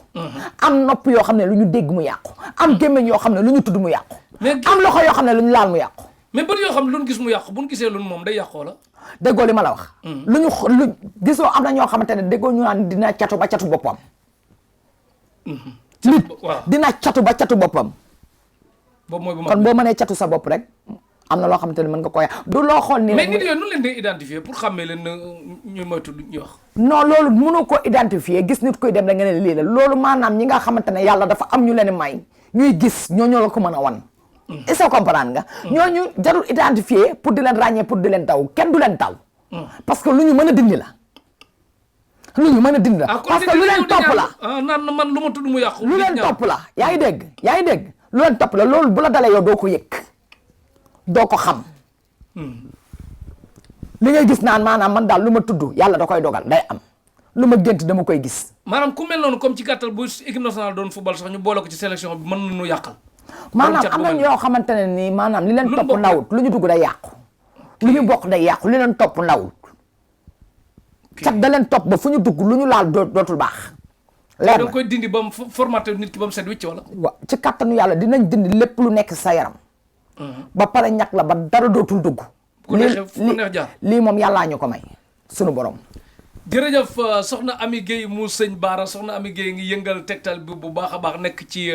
S2: am nopp yoo xam ne lu ñu dégg mu yàqu am gémmiñ yoo xam ne lu ñu tudd mu yàqu am loxo yoo xam ne lu ñu laal mu yàqu
S1: mais bët yoo xam ne lu ñu gis mu yàqu bu ñu gisee lu moom day yàqoo la
S2: déggoo li ma la wax lu gisoo am na ñoo xamante ne déggoo ñu naan dina catu ba catu boppam nit dina catu ba catu boppam
S1: boobu mooy bu
S2: kon boo mënee catu sa bopp rek am na loo xamante ne mën nga koy du loo xool nii
S1: mais nit yooyu nu leen di identifier pour xàmmee leen ñu moytu lu ñuy wax
S2: non loolu mënoo ko identifier gis nit koy dem da nga ne lii la loolu maanaam ñi nga xamante ne yàlla dafa am ñu leen may ñuy gis ñoo la ko mën a wan est-ce que comprendre nga ñooñu jarul identifier pour di leen ràññee pour di leen taw kenn du leen taw parce que lu ñu mën a dindi la lu ñu mën a dindi la parce que lu leen topp la
S1: naan man lu ma tudd mu yàqu
S2: lu leen topp la yaa ngi dégg lu leen topp la loolu bu la dalee yow doo ko yëg doo ko xam li ngay gis naan maanaam man daal lu ma tudd yàlla da koy dogal day am lu ma gént dama koy gis
S1: maanaam ku mel noonu comme ci gàttal bu équipe nationale doon football sax ñu boole ko ci sélection bi mën nañu yàqal
S2: maanaam am na ñoo xamante ne nii maanaam li leen topp ndawut lu ñu dugg day yàqu lu ñu bokk day yàqu li leen topp ndawut cat da leen topp ba fu ñu dugg lu ñu laal dootul baax leer na
S1: da koy dindi ba mu formaté nit ki ba mu set wicc wala
S2: waaw ci kattanu yàlla dinañ dindi lépp lu nekk sa yaram ba pare ñàkk la ba dara dootul dugg
S1: ku neex jaar
S2: lii moom yàllaa ñu ko may sunu borom
S1: jërëjëf soxna Amy Guèye mu sëñ Bara soxna Amy Guèye ngi yëngal Tektal bi bu baax a baax nekk ci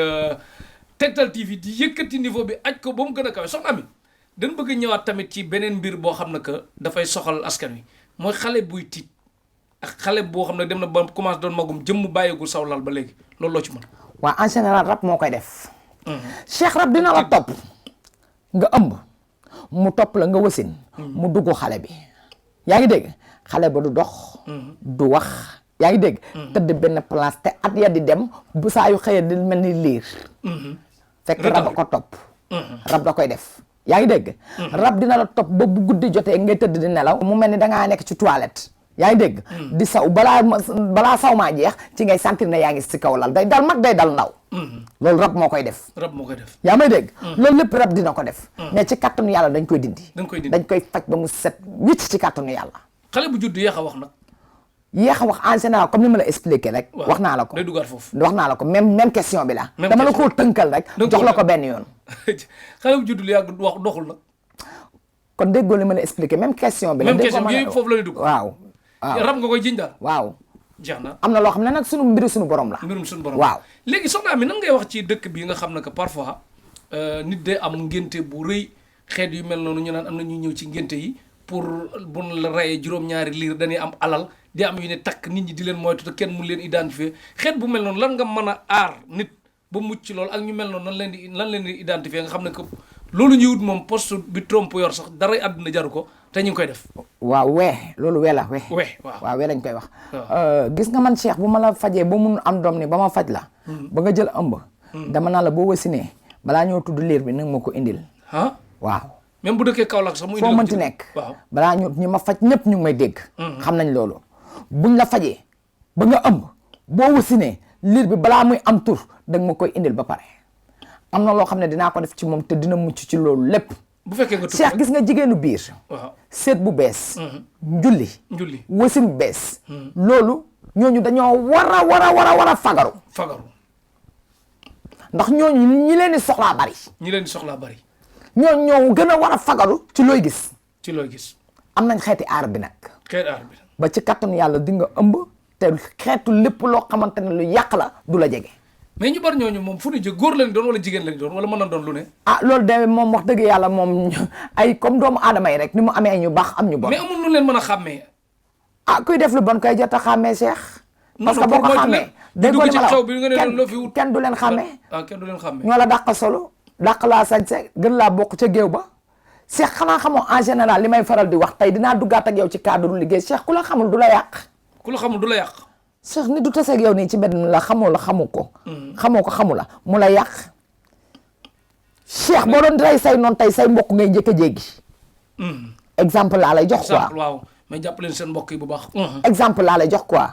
S1: Tektal TV di yëkkati niveau bi aj ko ba mu gën a kawe soxna Amy dañ bëgg ñëwaat tamit ci beneen mbir boo xam ne que dafay soxal askan wi mooy xale buy tiit ak xale boo xam ne dem na ba commencé doon magum jëmm bàyyigul saw lal ba léegi loolu loo ci mën
S2: waaw en général rab moo koy def cheikh rab dina la topp nga ëmb mu topp la nga wasin mu dugg xale bi yaa ngi dégg xale ba du dox du wax yaa ngi dégg tëdd benn place te at ya di dem bu saa yu xëyee di mel ni liir fekk rab a ko topp rab da koy def yaa ngi dégg rab dina la topp ba bu guddi jotee ngay tëdd di nelaw mu mel ni dangaa nekk ci toilette yaa ngi dégg di saw balaa saw maa jeex ci ngay sentir ne yaa ngi si kaw lal day dal mag day dal ndaw loolu rab moo koy def yaa may dégg loolu lépp rab dina ko def mais ci kàttanu yàlla dañ koy dindi dañ koy faj ba mu set wicc ci kàttanu yàlla
S1: xale bu judd yéex a wax nag
S2: yéex a wax en général comme ni ma la expliqué rek wax naa la ko
S1: day dugaat foofu
S2: wax naa la ko même question bi la dama la koo tënkal rek jox la ko benn yoon
S1: xale bu judd li yàgg wax doxul nag
S2: kon déggoo li ma la expliqué même question bi la
S1: même question bi yëpp foofu la ñuy dugg
S2: waaw
S1: rab nga koy jiñ daal
S2: waaw
S1: jeex na
S2: am na loo xam ne nag mbiru suñu borom la
S1: mbirum suñu borom
S2: waaw
S1: léegi soxna Amy nan ngay wax ci dëkk bi nga xam ne que parfois nit day am ngénte bu rëy xeet yu mel noonu ñu naan am na ñuy ñëw ci ngénte yi pour buñ la rayee juróom-ñaari liir dañuy am alal di am yu ne takk nit ñi di leen moytu te kenn mu leen identifier xeet bu mel noonu lan nga mën a aar nit ba mucc ci loolu ak ñu mel noonu lan leen di identifier nga xam ne que loolu ñuy wut moom poste bi trompe yor sax dara àdduna jaru ko te ñu ngi koy def
S2: waaw loolu wee la waaw wee lañ koy wax gis nga man Cheikh bu ma la fajee ba mun am doom ni ba ma faj la ba nga jël ëmb dama naa la boo wasinee balaa ñoo tudd liir bi nag ma ko indil waaw
S1: même bu dëkkee Kaolack sax mu indil
S2: foo mënti nekk balaa ñu ma faj ñëpp ñu ngi may dégg xam nañ loolu buñ la fajee ba nga ëmb boo wasinee liir bi balaa muy am tur da nga ma koy indil ba pare am na loo xam ne dinaa ko def ci moom te dina mucc ci loolu lépp
S1: bu fekkee nga
S2: Cheikh gis nga jigéenu biir seet bu bees njulli wasin bu bees loolu ñooñu dañoo war a fagaru ndax ñooñu ñi leen di soxlaa bari ñooñu ñoo gën a war a fagaru ci looy gis am nañ xeeti aar bi nag ba ci kattanu yàlla di nga ëmb te xeetu lépp loo xamante ne lu yàq la du la jege
S1: mais ñu bari ñooñu moom fu ñu jóg góor lañ doon wala jigéen lañ doon wala mën na doon lu ne
S2: loolu de moom wax dëgg yàlla moom ay comme doomu aadama yi rek ni mu amee ñu baax am ñu bon
S1: mais amul nu leen mën a xàmmee
S2: kuy def lu bon koy jot a xàmmee Cheikh parce que boo ko xàmmee dégg nga kenn du leen xàmmee
S1: kenn du leen xàmmee
S2: ñoo la dàq solo dàq laa sañse gën laa bokk ca géew ba Cheikh xanaa xamoo en général li may faral di wax tey dinaa duggaat ak yow ci cadre liggéey Cheikh ku la xamul du la yàq.
S1: ku la xamul du la yàq.
S2: Cheikh nit du taseeg yow nii ci mbedd mi la xamoo ko. xamoo ko xamu la mu la yàq. Cheikh boo doon rey say noonu tey say mbokk ngay njëkk a jéggi. exemple laa lay jox quoi.
S1: waaw mais jàpp leen seen mbokk yi bu baax.
S2: exemple laa lay jox quoi.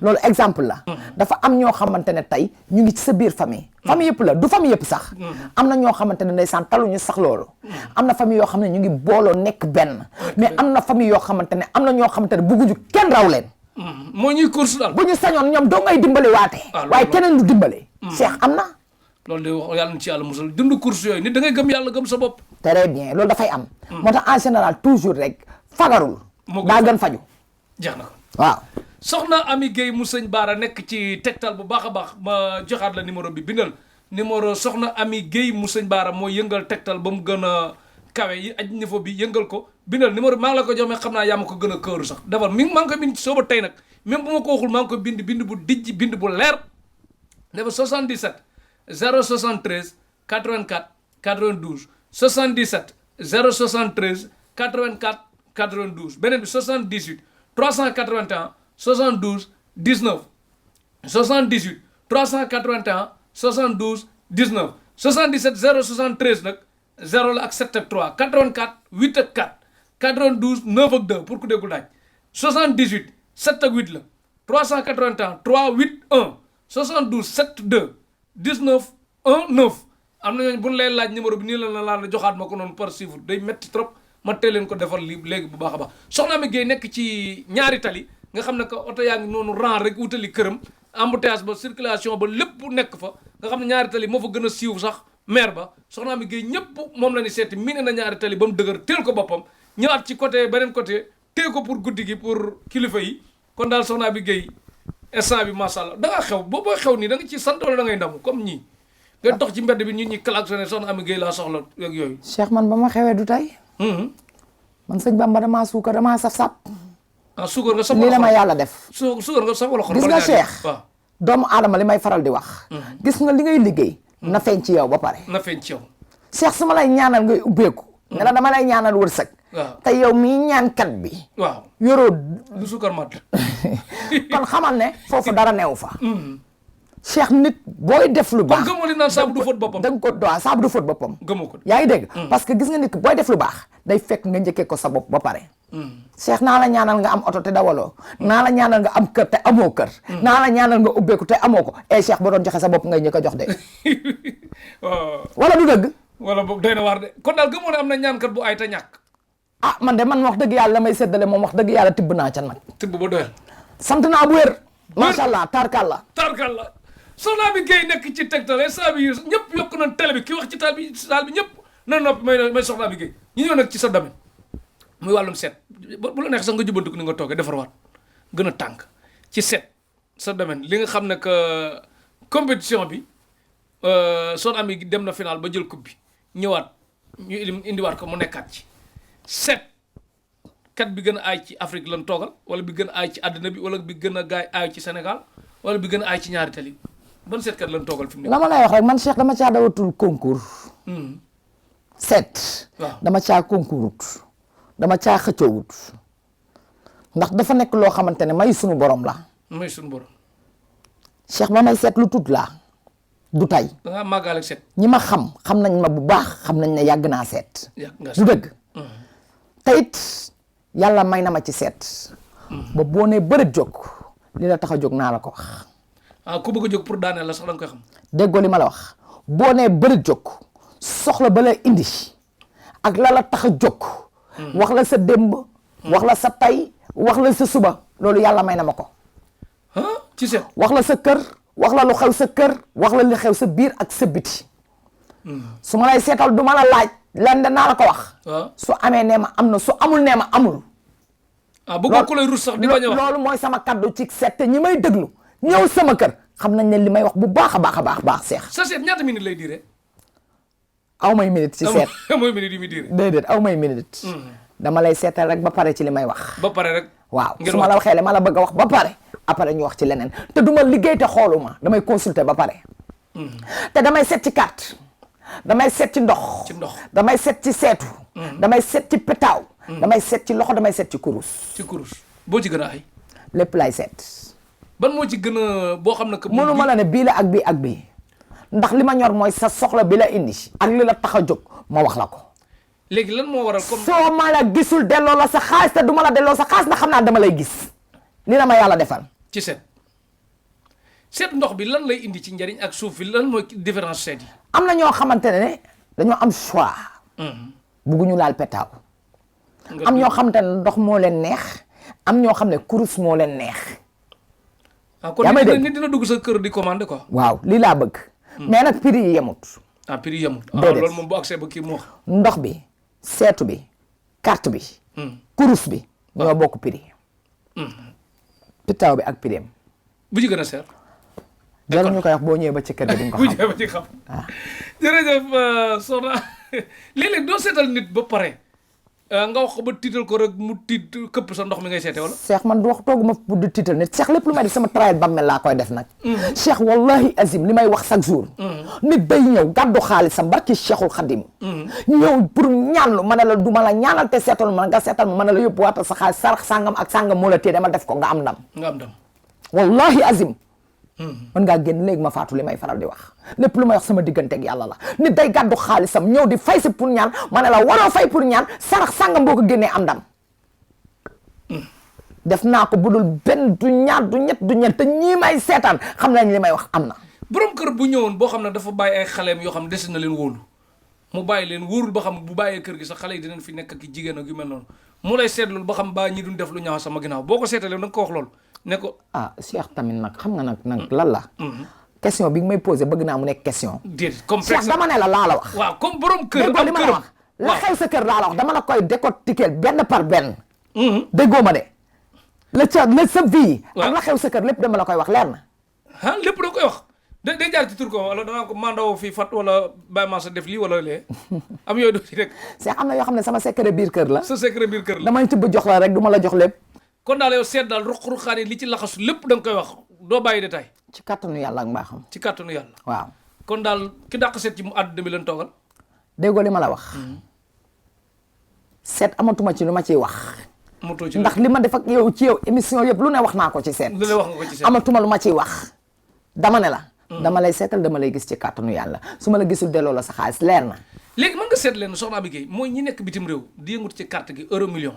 S2: loolu exemple la. dafa am ñoo xamante ne tey ñu ngi ci sa biir famille. famille yëpp la du famille yëpp sax. am na ñoo xamante ne ndeysaan taluñu sax loolu. am na famille yoo xam ne ñu ngi booloo nekk benn. mais am na famille yoo xamante ne am na ñoo xamante ne bëgguñu kenn raw leen.
S1: moo ñuy course daal.
S2: bu ñu sañoon ñoom doo ngay dimbale waate. waaye keneen du dimbale. Cheikh am na.
S1: loolu de wax yàlla na ci yàlla musal dund course yooyu nit da ngay gëm yàlla gëm sa bopp.
S2: très bien loolu dafay am. moo tax en général toujours rek fagarul. daa gën faju.
S1: jeex na ko
S2: waaw.
S1: soxna Ami Gueye mu sëñ Baara nekk ci Tektal bu baax a baax ma joxaat la numéro bi bindal numéro soxna Ami Gueye mu sëñ Baara mooy yëngal Tektal ba mu gën a kawe yi aj niveau bi yëngal ko bindal numéro bi maa ngi la ko jox mais xam naa yaa ma ko gën a këru sax defar maa ngi koy bind ci sooba tey nag même bu ma ko waxul maa ngi koy bind bu dijj bind bu leer dafa 77 073 84 92 77 073 84 92 beneen bi 78 381 72 19 78 381 72 19 77 073 nag 0 la ak 7 ak 3 84 8 ak 4 92 9 ak 2 pour ku déggul daaj 78 7 ak 8 la 381 3 8 1 72 7 2 19 1 9 am na ñooñu bu ñu lay laaj numéro bi nii la la joxaat ma ko noonu par chiffre day métti trop ma teel leen ko defal lii léegi bu baax a baax soxna Ami Gueye nekk ci ñaari tali nga xam ne que oto yaa ngi noonu rang rek wutali këram embouteillage ba circulation ba lépp nekk fa nga xam ne ñaari tali moo fa gën a siiw sax maire ba soxna Ami Gueye ñëpp moom la ni seeti miine na ñaari tali ba mu dëgër teel ko boppam ñëwaat ci côté beneen côté téye ko pour guddi gi pour kilifa yi kon daal soxna Ami Gueye instant bi macha allah da ngaa xew boo xew nii da nga ci sant wala da ngay ndamu comme ñii nga dox ci mbedd bi nit ñi klaxonné soxna Ami Gueye laa soxla ak yooyu.
S2: Cheikh man ba ma xewee du tey. man sëñ Bamba damaa suukar damaa saf-sap.
S1: ah suukar nga saf
S2: lii la ma yàlla def.
S1: suukar nga saf wala xol.
S2: gis nga Cheikh
S1: waaw
S2: doomu aadama li may faral di wax. gis nga li ngay liggéey. na feeñ ci yow ba pare.
S1: na feeñ ci yow.
S2: Cheikh su ma lay ñaanal ngay ubbeeku. ne la dama lay ñaanal wërsëg.
S1: waaw
S2: te yow mii ñaankat bi.
S1: waaw
S2: yoroo.
S1: lu suukar mat.
S2: kon xamal ne foofu dara neew fa. Cheikh nit booy def lu baax.
S1: kon gëmoo li naan saabu du fóot boppam.
S2: da nga ko doon saabu du fóot boppam.
S1: gëmoo ko.
S2: yaa ngi dégg. parce que gis nga nit ki booy def lu baax day fekk nga njëkkee ko sa bopp ba pare. Cheikh naa la ñaanal nga am oto te dawaloo. naa la ñaanal nga am kër te amoo kër. naa la ñaanal nga ubbeeku te amoo ko Cheikh ba doon joxe sa bopp ngay njëkk a jox de.
S1: waaw
S2: wala du dëgg.
S1: wala boobu doy na waar de kon daal gëmoo ne am na ñaankat bu ay te ñàkk.
S2: ah man de man wax dëgg yàlla may séddale moom wax dëgg yàlla tibb naa ca nag.
S1: tibb ba doyal.
S2: sant naa bu wér. macha allah tarkalla.
S1: tarkalla soxna Ami Gueye nekk ci Tektal saa bi ñëpp yokk nañ télé bi ki wax ci taal bi ñëpp na noppi may soxna Ami Gueye ñu ñëw nag ci sa domaine muy wàllum seet bu la neex sax nga jubbantiku ni nga toogee defarwaat gën a tànk ci seet sa domaine li nga xam ne que compétition bi soxna Ami dem na final ba jël coupe bi ñëwaat ñu indiwaat ko mu nekkaat ci seet kat bi gën a aay ci Afrique lan toogal wala bi gën a aay ci àddina bi wala bi gën a gaay aay ci Sénégal wala bi gën a aay ci ñaari tali ban seetkat lan toogal fi mu nekk.
S2: la ma lay wax rek man Cheikh dama caa dawatul concours. seet.
S1: waaw
S2: dama caa concours dama caa xëccawut ndax dafa nekk loo xamante ne may sunu borom la.
S1: may sunu borom.
S2: Cheikh ba may seet lu tuut laa du tay.
S1: da ngaa màggaale ak seet.
S2: ñi ma xam nañ ma bu baax xam nañ ne yàgg naa seet.
S1: yàgg nga
S2: du dëgg. te it yàlla may na ma ci seet. ba boo nee bërët jóg li la tax a jóg naa la ko wax.
S1: ku bëgg a jóg pour daaneel la sax da nga koy xam.
S2: déggoo li ma la wax boo nee bërët jóg soxla ba la indi ak la la tax a jóg. wax la sa démb. wax la sa tay wax la sa suba loolu yàlla may na ma ko.
S1: ci seet.
S2: wax la sa kër wax la lu xew sa kër wax la li xew sa biir ak sa biti. su ma lay seetal du ma la laaj lenn naa la ko wax. su amee nee ma am na su amul nee ma amul.
S1: bëggoo ku lay rus sax di bañ a wax
S2: loolu mooy sama kaddu ci seet te ñi may déglu ñëw sama kër xam nañ ne li may wax bu baax a baax a baax Cheikh.
S1: sa seet ñaata minute lay diire.
S2: aw may minute ci seet.
S1: mooy minute yi muy diire.
S2: déedéet aw may minute. dama lay seetal rek ba pare ci li may wax.
S1: ba pare rek.
S2: waaw su ma la waxee le ma la bëgg a wax ba pare après ñu wax ci leneen te du ma liggéey te xooluma damay consulter ba pare. te damay seet ci carte damay seet ci ndox.
S1: ci ndox
S2: damay seet ci seetu. damay seet ci petaaw. damay seet ci loxo damay seet ci kurus.
S1: ci kurus boo ci gën a ay.
S2: lépp lay seet.
S1: ban moo ci gën a boo xam ne que.
S2: mënu ma la ne bii la ak bii ak bii ndax li ma ñor mooy sa soxla bi la indi. ak li la tax a jóg ma wax la ko.
S1: léegi lan moo waral comme.
S2: soo ma la gisul delloo la sa xaalis te du ma la delloo sa xaalis ndax xam naa dama lay gis. li la ma yàlla defal.
S1: ci seet ndox bi lan lay indi ci njariñ ak suuf bi lan mooy différence seet yi.
S2: am na ñoo xamante ne dañoo am choix. bugguñu laal petaaw. am ñoo xamante ne ndox moo leen neex. am ñoo xam ne kurus moo leen neex.
S1: yaa may dégg kon nit dina dugg sa kër di commandé quoi.
S2: waaw lii laa bëgg. mais nag prix yi yemut.
S1: prix yi yemut.
S2: déedéet
S1: loolu moom bu accès ba kii mu wax.
S2: ndox bi seetu bi carte bi. kurus bi ñoo bokk prix. pitaaw bi ak prix am.
S1: bu ci gën a seer.
S2: jarul ñu koy wax boo ñëwee ba ci kër gi di nga ko xam.
S1: bu ñëwee ba ci xam. jërëjëf soxna léeg-léeg doo seetal nit ba pare nga wax ko ba tiital ko rek mu tiit këpp sa ndox mi ngay seete wala.
S2: Cheikh man du wax tooguma bu di tiital nit Cheikh lépp lu may def sama travail bammel laa koy def nag. Cheikh wallahi azim li may wax chaque jour. nit day ñëw gàddu xaalisam barki Cheikhul Khadim. ñëw pour ñaanlu ma ne la du ma la ñaanal te seetal ma nga seetal ma ne la yóbbu waatal sa xaalis sarax sàngam ak sàngam moo la téye dama def ko nga am ndam.
S1: nga am ndam.
S2: wallahi azim. mën ngaa génn léegi ma faatu li may faral di wax lépp lu may wax sama diggante ak yàlla la nit day gàddu xaalisam ñëw di fay si pour ñaan ma ne la waroo fay pour ñaan sarax sàngam boo ko génnee am ndam. def naa ko budul benn du ñaar du ñett du ñett te ñii may seetaan xam nañ li may wax am na.
S1: borom kër bu ñëwoon boo xam ne dafa bàyyi ay xaleem yoo xam ne des na leen wóolu mu bàyyi leen wóorul ba xam bu bàyyee kër gi sax xale yi dinañ fi nekk ak jigéen ak yu mel noonu mu lay seetlul ba xam baa ñi duñ def lu ñaaw sama ginnaaw boo ko seetalee da nga ko wax loolu ne ko.
S2: Cheikh tamit nag xam nga nag lan la. question bi nga may posé bëgg naa mu nekk question.
S1: déedéet comme
S2: Cheikh dama ne la laa la wax.
S1: waaw comme borom kër
S2: déggoo li ma la wax la xew sa kër laa la wax dama la koy décortiquer benn par benn. déggoo ma de. la sa vie. ak la xew sa kër lépp dama la koy wax leer na.
S1: lépp da koy wax. day jaar ci tur ko wala danaa ko mandawoo fii fat wala bàyyi maa sa def lii wala lee am yooyu doo ci rek.
S2: Cheikh am na yoo xam ne sama secret biir kër la.
S1: sa secret biir kër la.
S2: damay tibb jox la rek du ma la jox lépp.
S1: kon daal yow seet daal ruq-ruqaan yi li ci laxasu lépp da nga koy wax doo bàyyi détail.
S2: ci kàttanu yàlla ak mbaaxam.
S1: ci kàttanu yàlla.
S2: waaw
S1: kon daal ki dàq seet ci mu àdduna bi leen toogal.
S2: déggoo li ma la wax. seet amatuma ci lu ma ciy wax. ndax li ma def ak yow ci yow émission yëpp lu ne wax naa ko ci seet.
S1: lu ne wax nga ko ci seet
S2: amatuma lu ma ciy wax. dama ne la. dama lay seetal dama lay gis ci kàttanu yàlla su ma la gisul delloo la sa xaalis leer na.
S1: léegi mën nga seet leen soxna Aby Guèye mooy ñi nekk bitim réew di yëngut ci carte gi euro million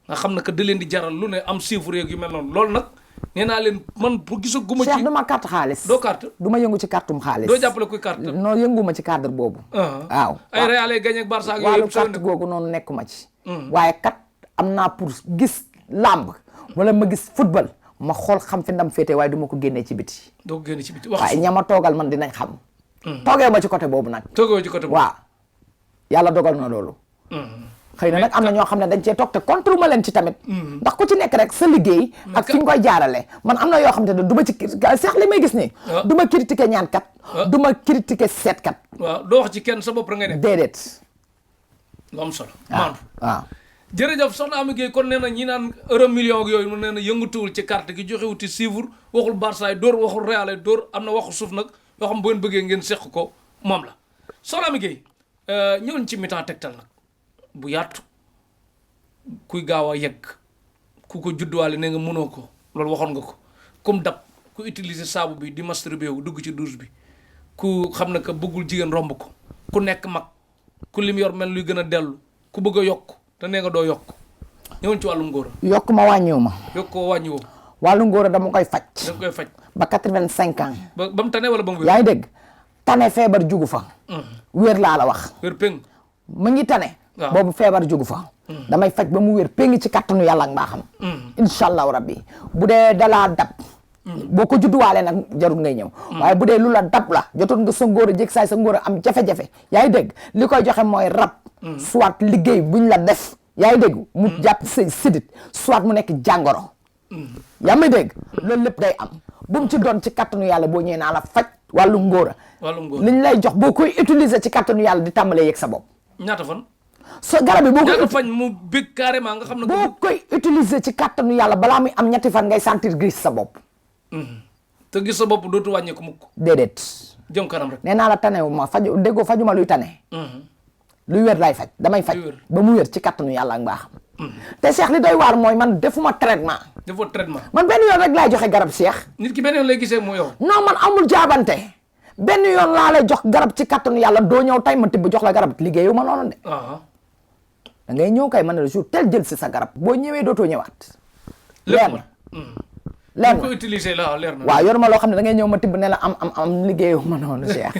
S1: nga xam ne que da leen di jaral lu ne am chiffre yeeg yu mel noonu loolu nag nee naa leen man bu gisaguma ci.
S2: Cheikh du ma carte xaalis.
S1: doo carte
S2: du ma yëngu ci cartum xaalis.
S1: doo jàppale kuy carte.
S2: non yënguma ci cadre boobu. waaw
S1: ay Real ay gagné ak Barça ak
S2: wàllu carte googu noonu nekkuma ci. waaye kat am naa pour gis làmb wala ma gis football ma xool xam fi ndam féete waaye du ma ko génnee ci biti.
S1: doo ko génne ci biti
S2: waaye ñama toogal man dinañ xam. toogee ma ci côté boobu nag.
S1: toogee ci côté boobu
S2: waaw yàlla dogal na loolu. xëy na nag am na ñoo xam ne dañ cee toog te contre ma leen ci tamit. ndax ku ci nekk rek sa liggéey. ak fi nga koy jaarale man am na yoo xam te ne du ma ci Cheikh li may gis nii. du ma critiquer ñaankat. du ma critiquer seetkat.
S1: waaw doo wax ci kenn sa bopp rek ngay def.
S2: déedéet.
S1: lu am solo.
S2: waaw
S1: jërëjëf soxna Aby Guèye kon nee na ñi naan euro million ak yooyu mu nee na yëngatuwul ci carte gi joxewul ci chiffre waxul Barça ay dóor waxul Real ay dóor am na waxu suuf nag yoo xam bu ngeen bëggee ngeen seq ko moom la soxna Aby Guèye ñëwoon ci mi-temps Tektal nag bu yaatu kuy gaaw a yegg ku ko judduwaale ne nga mënoo ko loolu waxoon nga ko comme dab ku utiliser saabu bi di masturbé wu dugg ci douche bi ku xam ne que bëggul jigéen romb ko ku nekk mag ku lim yor mel luy gën a dellu ku bëgg a yokk te nee nga doo yokk ñëwoon ci wàllum ngóora.
S2: yokk ma wàññiwu ma.
S1: yokk ko wàññiwoo.
S2: wàllu ngóora dama koy faj.
S1: da nga koy faj.
S2: ba 85 ans.
S1: ba mu tane wala ba mu wér.
S2: yaa ngi dégg tane feebar jugu fa. wér laa la wax.
S1: wér péng.
S2: mu ngi tane.
S1: waaw
S2: boobu feebar jugu fa. damay faj ba mu wér péng ci kattanu yàlla ak mbaaxam. incha allahu rabbi bu dee dalaa dab. boo ko judduwaale nag jarul ngay ñëw. waaye bu dee lu la dab la jotoon nga sa ngóor a jég saay sa ngóor a am jafe-jafe yaa ngi dégg li koy joxe mooy rab. soit liggéey buñ la def. yaa ngi dégg mu jàpp say sidit soit mu nekk jàngoro. yaa ngi dégg loolu lépp day am bu mu ci doon ci kattanu yàlla boo ñëwee naa la faj wàllu ngóora.
S1: wàllu ngóora
S2: liñ lay jox boo koy utiliser ci kattanu yàlla di tàmbalee yëg sa bopp.
S1: ñaata fan.
S2: so garab yi boo koy
S1: ñaata fañ mu bëgg carrément nga xam ne.
S2: boo koy utiliser ci kattanu yàlla balaa muy am ñetti fan ngay sentir gris sa bopp.
S1: te gis sa bopp dootu wàññeeku mukk.
S2: déedéet.
S1: jëm kanam rek.
S2: nee naa la tanewu ma fajuma luy tane. luy wér lay faj damay faj. ba mu wér ci kattanu yàlla ak mbaaxam. te Cheikh li doy waar mooy man defuma traitement.
S1: defoo traitement.
S2: man benn yoon rek laay joxe garab Cheikh.
S1: nit ki benn yoon lay gisee mu yow.
S2: non man amul jaabante. benn yoon laa lay jox garab ci kattanu yàlla doo ñëw tay ma tibb jox la garab liggéeyu ma noonu de. da ngay ñëw kay man ne la jour tel jël si sa garab boo ñëwee dootoo ñëwaat. leer na leer na
S1: ko utiliser la leer na.
S2: waaw yor ma loo xam ne da ngay ñëw ma tibb ne la am liggéeyu ma noonu Cheikh.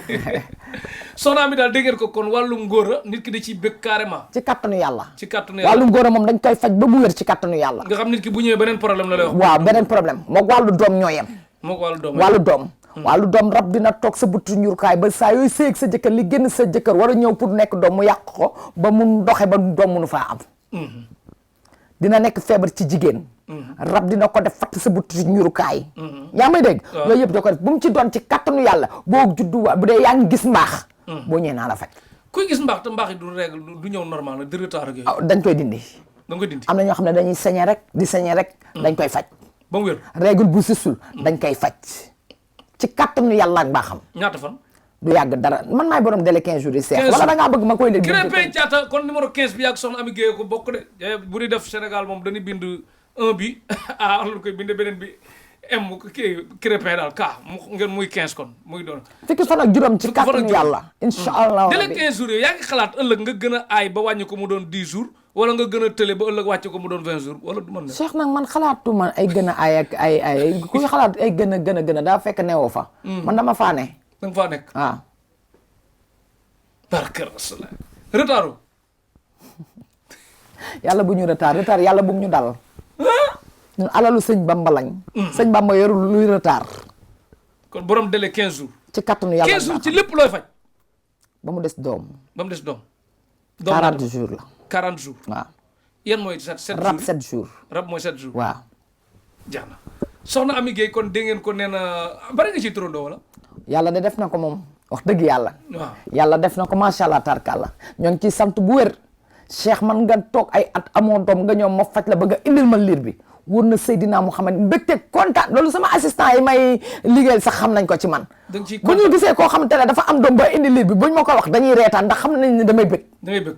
S1: soxna mi daal dégg ngeen ko kon wàllum ngóora nit ki da ciy bëgg carrément.
S2: ci kattanu yàlla.
S1: ci kattanu yàlla
S2: wàllum ngóora moom dañ koy faj ba mu wér ci kattanu yàlla.
S1: nga xam nit ki bu ñëwee beneen problème la lay wax.
S2: waaw beneen problème moog wàllu doom ñoo yem.
S1: moog
S2: wàllu doom. wàllu doom rab dina toog sa butu njurkaay ba saa yooyu séeg sa jëkkër li génn sa jëkkër war a ñëw pour nekk doom mu yàq ko ba mu doxe ba doom munu faa am. dina nekk feebar ci jigéen. rab dina ko def fatt sa butu njurukaay. yaa may dégg. yooyu yëpp da ko def bu mu ci doon ci kattanu yàlla boo juddu bu dee yaa ngi gis mbaax. boo ñëwee naa la faj.
S1: kuy gis mbaax te mbaax yi du règle du ñëw normal la di retard ak yooyu.
S2: dañ koy dindi.
S1: da nga koy dindi
S2: am na ñoo xam ne dañuy sañe rek di sañe rek. dañ koy faj.
S1: ba mu wér.
S2: règle bu sisul dañ koy faj. ci kattanu yàlla ak mbaaxam.
S1: ñaata fan.
S2: du yàgg dara man maay borom délai 15 jours yi seex. wala da ngaa bëgg ma koy léegi.
S1: Krépin Diatta kon numéro 15 bi ak soxna Ami Guèye ko bokk de bu di def Sénégal moom dañuy bind 1 bi ah lu koy bind beneen bi M kii Krépin daal ka mu ngeen muy 15 kon muy doon.
S2: fukki fan ak juróom ci kattanu yàlla. incha allah
S1: délai 15 jours yooyu yaa ngi xalaat ëllëg nga gën a aay ba wàññi ko mu doon 10 jours wala nga gën a tële ba ëllëg wàcce ko mu doon 20 jours wala du man ne.
S2: Cheikh nag man xalaatuma ay gën a aay ak ay kuy xalaat ay gën a daa fekk newoo fa. man dama faa ne.
S1: da nga faa nekk.
S2: waaw.
S1: barke Rasulullah retard.
S2: yàlla bu ñu retard yàlla bu ñu dal. ñun alalu sëñ Bamba lañ. sëñ Bamba yorul luy retard.
S1: kon borom délai 15 jours.
S2: ci kattanu yàlla
S1: 15 jours ci lépp looy faj.
S2: ba mu des doom.
S1: ba mu des doom.
S2: 40 jours la.
S1: 40 jours.
S2: waaw.
S1: yan mooy 7 jours
S2: rab 7 jours.
S1: rab mooy 7 jours.
S2: waaw.
S1: jeex na soxna Ami Guèye kon dégg ngeen ko nee na bari nga ci turandoo wala.
S2: yàlla de def na ko moom wax dëgg yàlla.
S1: waaw
S2: yàlla def na ko macha allah tarkalla ñoo ngi ciy sant bu wér. Cheikh man nga toog ay at amoo doom nga ñëw ma faj la ba nga indil ma liir bi wóor na Seydina Mouhamed mbégte kontaan loolu sama assistant yi may liggéeyal sax xam nañ ko ci man. bu ñu gisee koo xamante ne dafa am doom ba indi liir bi buñ ma ko wax dañuy reetaan ndax xam nañ ne damay bëgg.
S1: damay bëgg.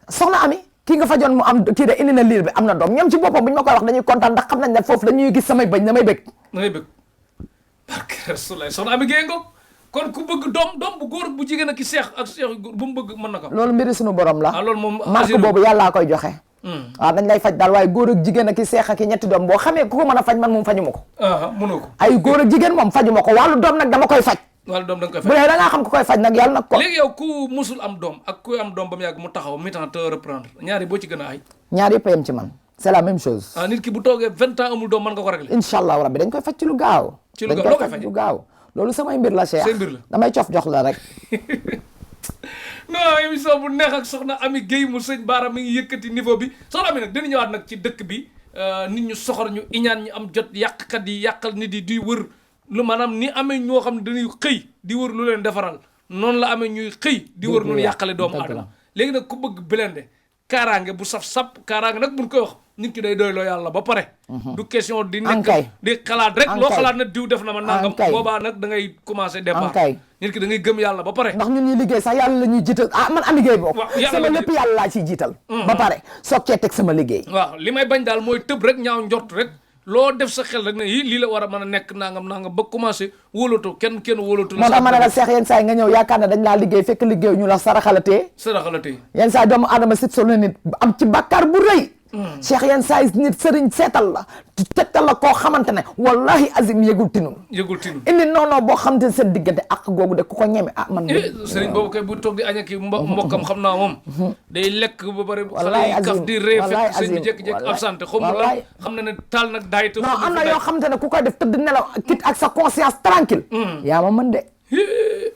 S2: soxna Ami kii nga fajoon mu am kii de indi na liir bi am na doom ñoom ci boppam buñ ma koy wax dañuy kontaan ndax xam nañ ne foofu dañuy gis samay bëñ damay bëgg.
S1: damay bëgg. barke Rasulullah soxna Ami Guèye ngoog kon ku bëgg doom bu góor bu jigéen ak ki seex ak seex bu mu bëgg mën na ko.
S2: loolu mbiri suñu borom la.
S1: loolu moom
S2: marque boobu yàllaa koy joxe. waaw dañ lay faj daal waaye góor ak jigéen ak ki seex ak ki ñetti doom boo xamee ku ko mën a faj man moom faju ma ko.
S1: mënoo ko.
S2: ay góor ak jigéen moom faju ma ko wàllu doom nag dama koy faj.
S1: wàllu doom da nga koy faj
S2: bu dee da ngaa xam ku koy faj nag yàlla nag ko.
S1: léegi yow ku musul am doom ak ku am doom ba mu yàgg mu taxaw mi-temps te reprendre ñaari boo ci gën a ay.
S2: ñaar yëpp a yem ci man c'est la même chose.
S1: nit ki bu toogee 20 ans amul doom mën nga ko régler.
S2: incha allah rabbi dañ koy faj ci lu gaaw.
S1: ci lu gaaw loo koy faj
S2: lu gaaw. loolu samay mbir la Cheikh.
S1: say mbir la
S2: damay cof jox la rek.
S1: non émission bu neex ak soxna Ami Guèye mu sëñ Baara mi ngi yëkkati niveau bi soxna Ami nag dina ñëwaat nag ci dëkk bi nit ñu soxor ñu iñaan ñu am jot yàqkat yi yàqal nit yi di wër lu maanaam ni amee ñoo xam ne dañuy xëy di wër lu leen defaral noonu la amee ñuy xëy di wër lu yàqale doomu aadama léegi nag ku bëgg blende kaaraange bu saf-sap kaaraange nag buñ koy wax nit ki day doyloo yàlla ba pare. du question di nekk di xalaat rek loo xalaat na diw def na ma nangam boobaa nag da ngay commencé départ nit ki da ngay gëm yàlla ba pare
S2: ndax ñun ñuy liggéey sax yàlla la ñuy jiital man Ami Guèye boobu sama lépp yàlla laa ciy jiital ba pare soog cee teg sama liggéey
S1: waaw li may bañ daal mooy tëb rek ñaaw njort rek loo def sa xel rek ne yi lii la war a mën a nekk nangam ba commencé wóolatu kenn wóolatu
S2: moo tax ma ne la Cheikh yenn saa yi nga ñëw yaakaar ne dañ laa liggéey fekk liggéey ñu la saraxalatee yenn saa yi doomu aadama sit solo nit am ci bàkkaar bu rëy Cheikh yenn saa yi nit sëriñ seetal la tegtal la koo xamante ne wallahi azim yëgul tinul indi noonu boo xamante ne seen diggante ak googu de ku ko ñeme man
S1: sëriñ boobu kay bu toog di aña ki mbokkam xam naa moom day lekk ba bari xale yi kaf di ree fekk sëñ bi jékki-jékki absenté xamu la xam na ne taal nag daay te
S2: non am na yoo xamante ne ku koy def tëdd nelaw kit ak sa conscience tranquille yaa ma mën de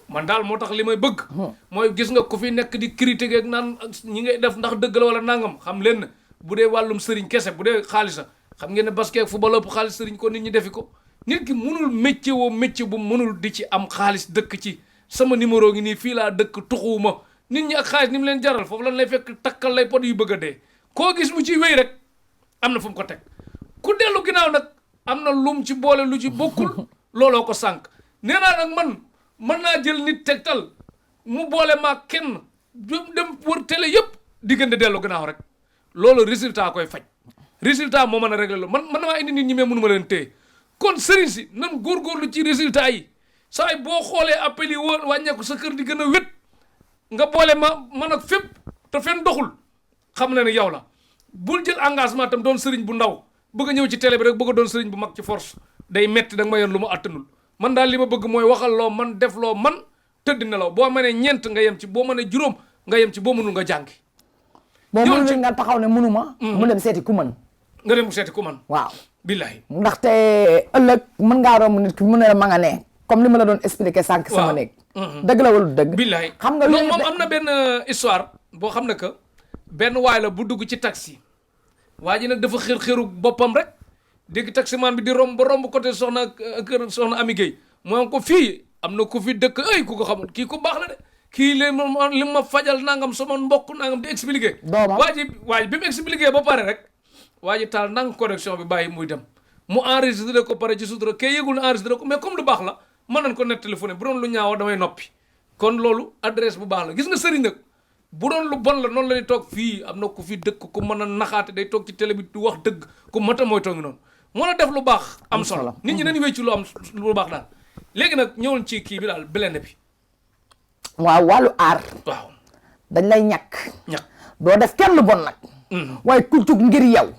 S1: man daal moo tax li may bëgg mooy gis nga ku fi nekk di critiquer ak naan ñi ngay def ndax dëgg la wala nangam xam leen bu dee wàllum sëriñ kese bu dee xaalisa xam ngeen ne basket football ëpp xaalis sëriñ ko nit ñi defi ko nit ki mënul métier bu mënul di ci am xaalis dëkk ci sama numéro ngi nii fii laa dëkk tuxuwuma nit ñi ak xaalis ni mu leen jaral foofu lan lay fekk takkal lay pot yu bëgg a dee koo gis mu ciy wéy rek am na fu mu ko teg ku dellu ginnaaw nag am na lum ci boole lu ci bokkul looloo ko sànq nee naa nag man mën naa jël nit tegtal mu boole maa kenn dem wër télé yëpp diggante dellu gannaaw rek loolu résultat koy faj résultat moo mën a régler loolu man damaa indi nit ñi mais mënu ma leen téye kon sëriñ si nan góorgóorlu ci résultat yi saa yi boo xoolee appel yi wàññeeku sa kër di gën a wét nga boole man ak fépp te fenn doxul xam na ne yow la bul jël engagement tam doon sëriñ bu ndaw bëgg a ñëw ci télé bi rek bëgg a doon sëriñ bu mag ci force day metti da nga ma yor lu ma attanul man daal li ma bëgg mooy waxal loo man def loo man tëdd nelaw boo mënee ñeent nga yem ci boo mënee juróom nga yem ci boo mënul nga jàngi
S2: boo mënul nga taxaw ne mënuma mu dem seeti ku mën
S1: nga dem seeti ku man
S2: waaw
S1: billahi
S2: ndaxte ëllëg mën ngaa romb nit ki mu ne ma nga ne comme li ma la doon expliquer sànq sama néeg dëgg la wala dëgg
S1: billahi
S2: xam nga
S1: non moom am na benn histoire boo xam ne que benn waay la bu dugg ci taxi waa ji nag dafa xër-xëru boppam rek dégg taximan bi di romb ba romb côté soxna kër soxna Ami Gueye mu am ko fii am na ku fi dëkk ay ku ko xamul kii ku baax la de kii li ma fajal nangam sama mbokk nangam di expliquer waa ji bi mu expliquer ba pare rek waa ji taal nang connexion bi bàyyi muy dem mu enregistré ko pare ci sutura kay yëgul na enregistré ko mais comme lu baax la mën nañ ko net téléphoné bu doon lu ñaaw damay noppi kon loolu adresse bu baax la gis nga sëriñ nag bu doon lu bon la noonu la ñuy toog fii am na ku fi dëkk ku mën a naxaate day toog ci télé bi du wax dëgg ku mata mooy toog noonu moo la def lu baax am solo nit ñi dañuy wéccu lu baax daal léegi nag ñëwoon ci kii bi daal Blindé bi
S2: waaw wàllu aar
S1: waaw
S2: dañ lay ñàkk doo def kenn lu bon nag waaye ku jug ngir yow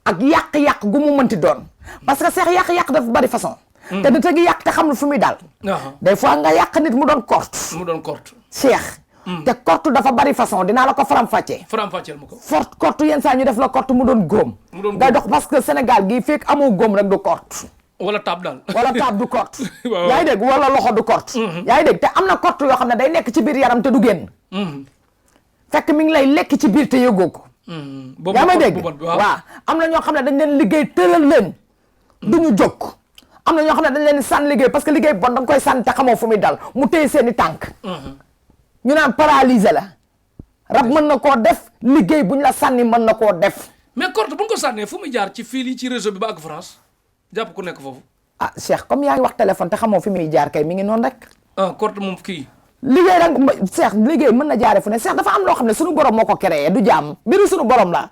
S2: ak yàq-yàq gu mu mënti doon parce que seex yàq-yàq dafa bari façon te nit a ngi yàq te xam lu fu muy daal des fois nga yàq nit mu doon korte seex te korte dafa bari façon dinaa la ko faram-fàccee
S1: ma ko
S2: korte yenn saa ñu def la korte mu doon góom ngay dox parce que Sénégal gii fekk amoo góom rek du korte
S1: wala taab daal
S2: wala taab du korte yaa ngi dégg wala loxo du korte yaa ngi dégg te am na korte yoo xam ne day nekk ci biir yaram te du génn fekk mi ngi lay lekk ci biir te yëgoo ko yaa may dégg waaw am na ñoo xam ne dañ leen liggéey tëral leen duñu jóg am na ñoo xam ne dañ leen sànni liggéey parce que liggéey bon da nga koy sànni te xamoo fu muy dal mu téye seeni tànk ñu naan paralysé la rab mën na koo def liggéey buñ la sànni mën na koo def
S1: mais korte buñ ko sànnee fu muy jaar ci fil yi ci réseau bi ba ak France jàpp ku nekk foofu
S2: ah Cheikh comme yaa ngi wax téléphone te xamoo fi muy jaar kay mi ngi noonu rek
S1: korte moom kii
S2: liggéey rek Cheikh liggéey mën na jaare fu ne Cheikh dafa am loo xam ne suñu borom moo ko créé du jaam mbiru suñu borom la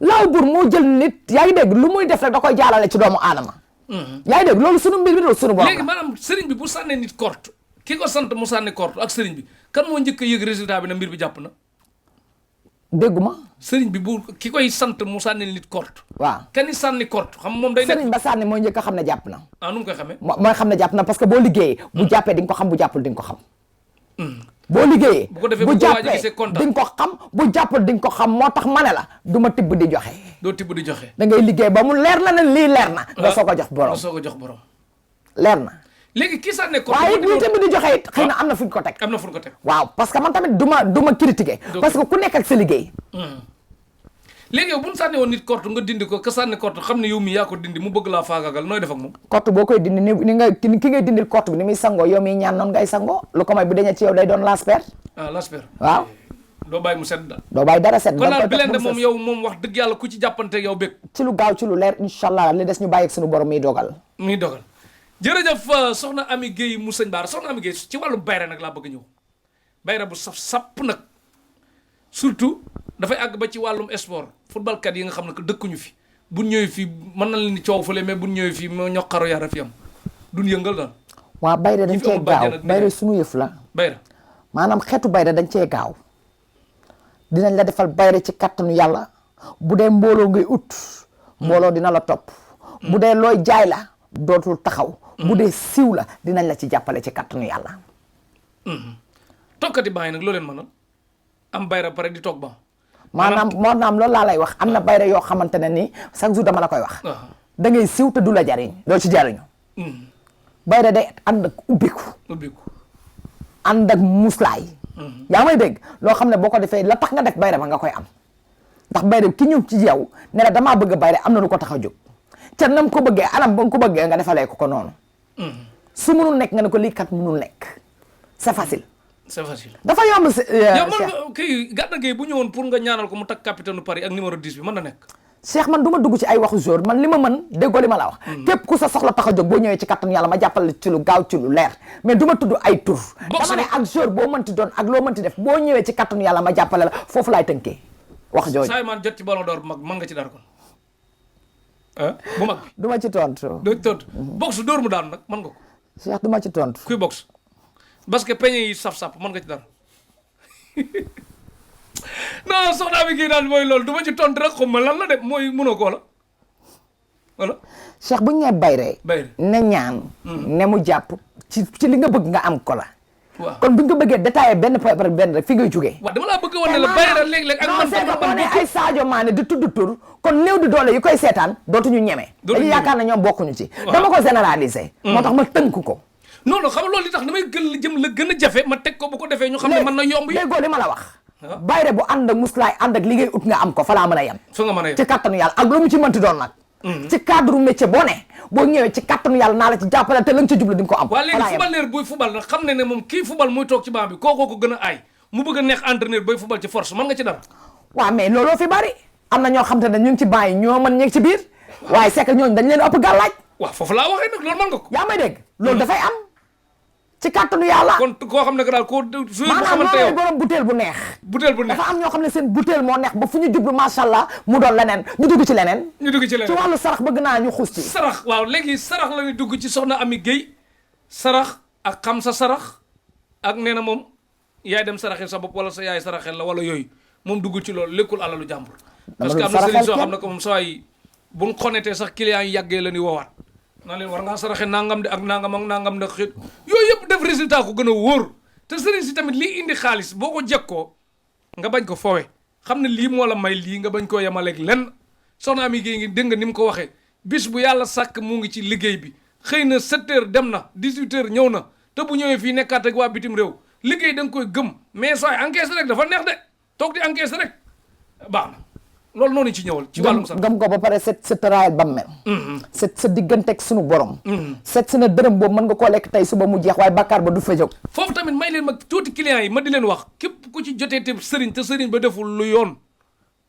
S2: laaw bur moo jël nit yaa ngi dégg lu muy def rek da koy jaalale ci doomu aadama yaa ngi dégg loolu suñu mbir bi loolu suñu borom
S1: léegi maanaam sëriñ bi bu sànnee nit korte ki ko sant mu sànni korte ak sëriñ bi kan moo njëkk a yëg résultat bi na mbir bi jàpp na
S2: dégguma
S1: sëriñ bi bu ki koy sant mu sànni nit korte
S2: waaw
S1: kenn sànni korte xam moom day nekk
S2: sëriñ ba sànni mooy njëkk a xam ne jàpp na
S1: nu mu koy xamee
S2: mooy xam ne jàpp na parce que boo liggéeyee bu jàppee di nga ko xam bu jàppul di nga ko xam boo liggéeyee bu jàppee di nga ko xam bu jàppul di nga ko xam moo tax ma ne la du ma tibb di joxe
S1: doo tibb di joxe
S2: da ngay liggéey ba mu leer na ne lii leer na nga soog a jox borom leer na
S1: léegi kii sànni korte
S2: waaye it lii tamit di joxe it xëy na am na fu ñu ko teg
S1: am na fu ñu ko teg
S2: waaw parce que man tamit du ma critiquer parce que ku nekk ak sa liggéey
S1: léegi yow bu ñu sànni woon nit korte nga dindi ko ka sànni korte xam ne yow mi yaa ko dindi mu bëgg laa faagaagal nooy def ak moom
S2: korte boo koy dindi ni nga ki ngay dindil korte bi ni muy sangoo yow miy ñaan noonu ngay sangoo lu ko may bu dañee ci yow day doon lasper
S1: lasper
S2: waaw
S1: doo bàyyi mu sedd daal
S2: doo bàyyi dara sedd
S1: kon daal Blindé moom yow moom wax dëgg yàlla ku ci jàppante yow bég
S2: ci lu gaaw ci lu leer incha allah li des ñu bàyyi ak suñu borom miy dogal
S1: jërëjëf soxna Ami Gueye mu sëñ Baara soxna Ami Gueye ci wàllu bayre nag laa bëgg ñëw bayre bu saf sapp nag surtout dafay àgg ba ci wàllum sport footballkat yi nga xam ne que dëkkuñu fi buñ ñëwee fii mën na leen di coow fële mais buñ ñëwee fii moo ñoqaro yara fi am duñ yëngal daal
S2: waaw bayre dañ cee gaaw bayre suñu yëf la
S1: bayre
S2: maanaam xeetu bayre dañ cee gaaw dinañ la defal bayre ci kattanu yàlla bu dee mbooloo ngay ut mbooloo dina la topp bu dee looy jaay la dootul taxaw bu dee siiw la dinañ la ci jàppale ci kattanu yàlla
S1: tokkati baa yi nag loo leen mënal am bayre pare di toog ba
S2: maanaam loolu laa lay wax am na bayre yoo xamante ne ni chaque jour dama la koy wax da ngay siiw te du la jariñ doo ci jariñu bayre day ànd ak ubbiku ànd ak muslaay yaa may dégg loo xam ne boo ko defee la tax nga def bayre ba nga koy am ndax bayre ki ñëw ci yow ne la damaa bëgg bayre am na lu ko tax a jóg ca nam ko bëggee anam ba nga ko bëggee nga defalee ko noonu su munul nekk nga ne ko lii kat munul nekk c'est facile dafa yomb
S1: yow man kii Gana Gueye bu ñëwoon pour nga ñaanal ko mu takk capitaine Paris ak numéro 10 bi mën na nekk
S2: Cheikh man du ma dugg ci ay waxu jour man li ma mën déggoo li ma la wax képp ku sa soxla tax a jóg boo ñëwee ci kattan yàlla ma jàppale ci lu gaaw ci lu leer mais du ma tudd ay tur dama ne ak jour boo mënti doon ak loo mënti def boo ñëwee ci kattan yàlla ma jàppale la foofu laay tënkee wax jooju
S1: saa man jot ci ballon d'or bu mag mën nga ci dara kon bu mag bi
S2: du ma ci tontu
S1: doo ci tontu boxe dóor mu daanu nag mën nga ko
S2: Cheikh du ma ci tontu
S1: kuy boxe parce que peñe yi saf-saf mën nga ci dara non soxna bi kii daal mooy loolu du ma ci tontu rek xam ma lan la de mooy mënoo ko wala
S2: Cheikh bu ñu nee bayre ne ñaan ne mu jàpp ci li nga bëgg nga am ko la
S1: waaw
S2: kon bu ñu ko bëggee détaillé benn par benn rek fi ngay jógee
S1: waaw dama laa bëgg wane la bayre léeg-léeg ak man
S2: c'est que boo ne ay Sadio Mané di tudd tur kon néew di doole yi koy seetaan dootuñu ñeme dañu yaakaar ne ñoom bokkuñu ci dama ko généraliser moo tax ma tënk ko
S1: non non xam nga loolu li tax damay gën jëm la gën a jafe ma teg ko bu ko defee ñu xam ne mën na yomb yi
S2: déggoo li ma la wax bayre bu ànd ak muslaay ànd ak liggéey ut nga am ko fa laa mën a yem
S1: fa nga mën a yem
S2: ci kattanu yàlla ak lu mu ci mënti doon nag ci cadre métier boo ne boo ñëwee ci kattanu yàlla naa la ci jàppale te la nga ci jublu di nga ko am
S1: waaw léegi footballeur buy football nag xam ne moom kii football muy toog ci banc bi kookoo ko gën a aay mu bëgg a neex entraîneur bay football ci force mën nga ci dara
S2: waaw mais looloo fi bari am na ñoo xam te ne ñu ngi ci banc yi ñoo mën ñu ngi ci biir waaye c'est que ñooñu dañ leen ëpp gàllaaj
S1: waaw foofu laa waxee nag loolu mën nga ko
S2: yaa may dégg loolu dafay am ci kàttanu yàlla
S1: kon koo xam ne que daal koo
S2: maanaam loolu borom butéel bu neex
S1: butéel bu neex
S2: dafa am ñoo xam ne seen butéel moo neex ba fu ñu jublu macha allah mu doon leneen ñu dugg ci leneen ci wàllu sarax bëgg naa ñu xuus ci
S1: sarax waaw léegi sarax la ñu dugg ci soxna Ami Guèye sarax ak xam sa sarax ak nee na moom yaay dem saraxel sa bopp wala sa yaay saraxel la wala yooyu moom dugg ci loolu lekkul alalu jàmbur parce que am na sëriñ soo xam ne que moom saa yi buñ xonetee sax clients yi yàggee la ni woowaat naa leen war ngaa saraxe nangam de ak nangam ak nangam de xit yooyu yëpp def résultat ko gën a wóor te sëriñ si tamit lii indi xaalis boo ko jekkoo nga bañ ko fowe xam ne lii moo la may lii nga bañ koo yemaleeg lenn soxna Ami Guèye ngi dégg nga ni mu ko waxee bis bu yàlla sàkk mu ngi ci liggéey bi xëy na 7 heures dem na 18 heures ñëw na te bu ñëwee fii nekkaat ak waa bitim réew liggéey da nga koy gëm mais sooy encaisse rek dafa neex de toog di encaisse rek baax na loolu noonu ci ñëwal ci wàllum sax
S2: gëm ko ba pare set tëraayal ba mel set sa digganteeg sunu borom set si na dërëm boobu mën nga koo lekk tey suba mu jeex waaye bàkkaar ba du fa jóg
S1: foofu tamit may leen mag tuuti clients yi ma di leen wax képp ku ci jotee te sëriñ ba deful lu yoon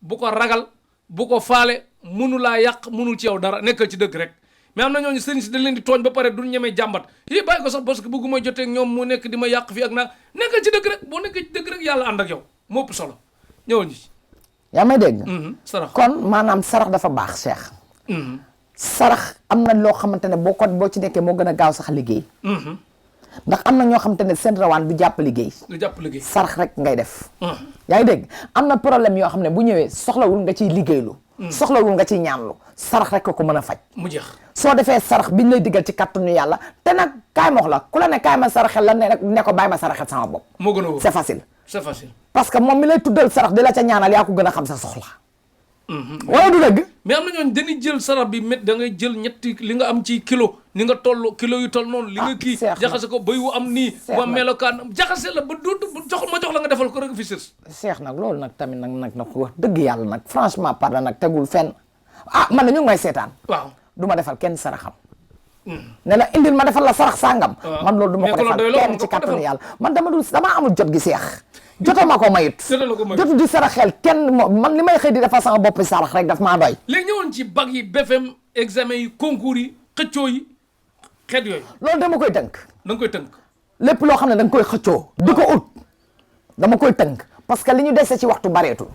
S1: bu ko ragal bu ko faale munulaa yàq munul ci yow dara nekkal ci dëgg rek mais am na ñooñu sëriñ si dañ leen di tooñ ba pare du ñemee jàmbat yi bàyyi ko sax parce que bëgguma jotee ak ñoom mu nekk di ma yàq fii ak naa nekkal ci dëgg rek boo nekkee ci dëgg rek yàlla ànd ak yow moo ëpp solo ñëwal ñi
S2: yaa may dégg
S1: sarax
S2: kon maanaam sarax dafa baax Cheikh sarax am na loo xamante ne boo ci nekkee moo gën a gaaw sax liggéey ndax am na ñoo xamante ne seen rawaan du jàpp liggéey sarax rek ngay def yaa ngi dégg am na problème yoo xam ne bu ñëwee soxlawul nga ciy liggéeylu soxlawul nga ciy ñaanlu sarax rek ko mën a faj
S1: mu jeex
S2: soo defee sarax biñ lay diggal ci kattanu yàlla te nag kaay ma wax la ku la ne kaay ma saraxel la ne ko bàyyi ma saraxel sama bopp
S1: moo gën a wóor
S2: c'est facile
S1: parce
S2: que moom mi lay tuddal sarax di la ca ñaanal yaa ko gën a xam sa soxla wala du dëgg
S1: mais am na ñooñu dañuy jël sarax bi met da ngay jël ñetti li nga am ci kilo ni nga toll kilo yu toll noonu li nga kii jaxase ko bay wu am nii ba melokaan jaxase la ba du jox la nga defal ko rek fi sës
S2: Cheikh nag loolu nag tamit nag wax dëgg yàlla nag franchement parle nag tegul fenn man na ñu ngi may seetaan
S1: waaw
S2: du ma defal kenn saraxam ne la indil ma defal la sarax sàngam man loolu du ma ko defal kenn ci kattanu yàlla man damaa amul jot gi Cheikh jotama ko mayut jotu di saraxel kenn man li may xëy di defal sama boppi sarax rek daf maa doy
S1: léegi ñëwoon ci bac yi BFM examen yi concours yi xëccoo yi xeet yooyu
S2: loolu dama koy tënk
S1: da nga koy tënk
S2: lépp loo xam ne da nga koy xëccoo di ko ut dama koy tënk parce que li ñu dese ci waxtu bareetul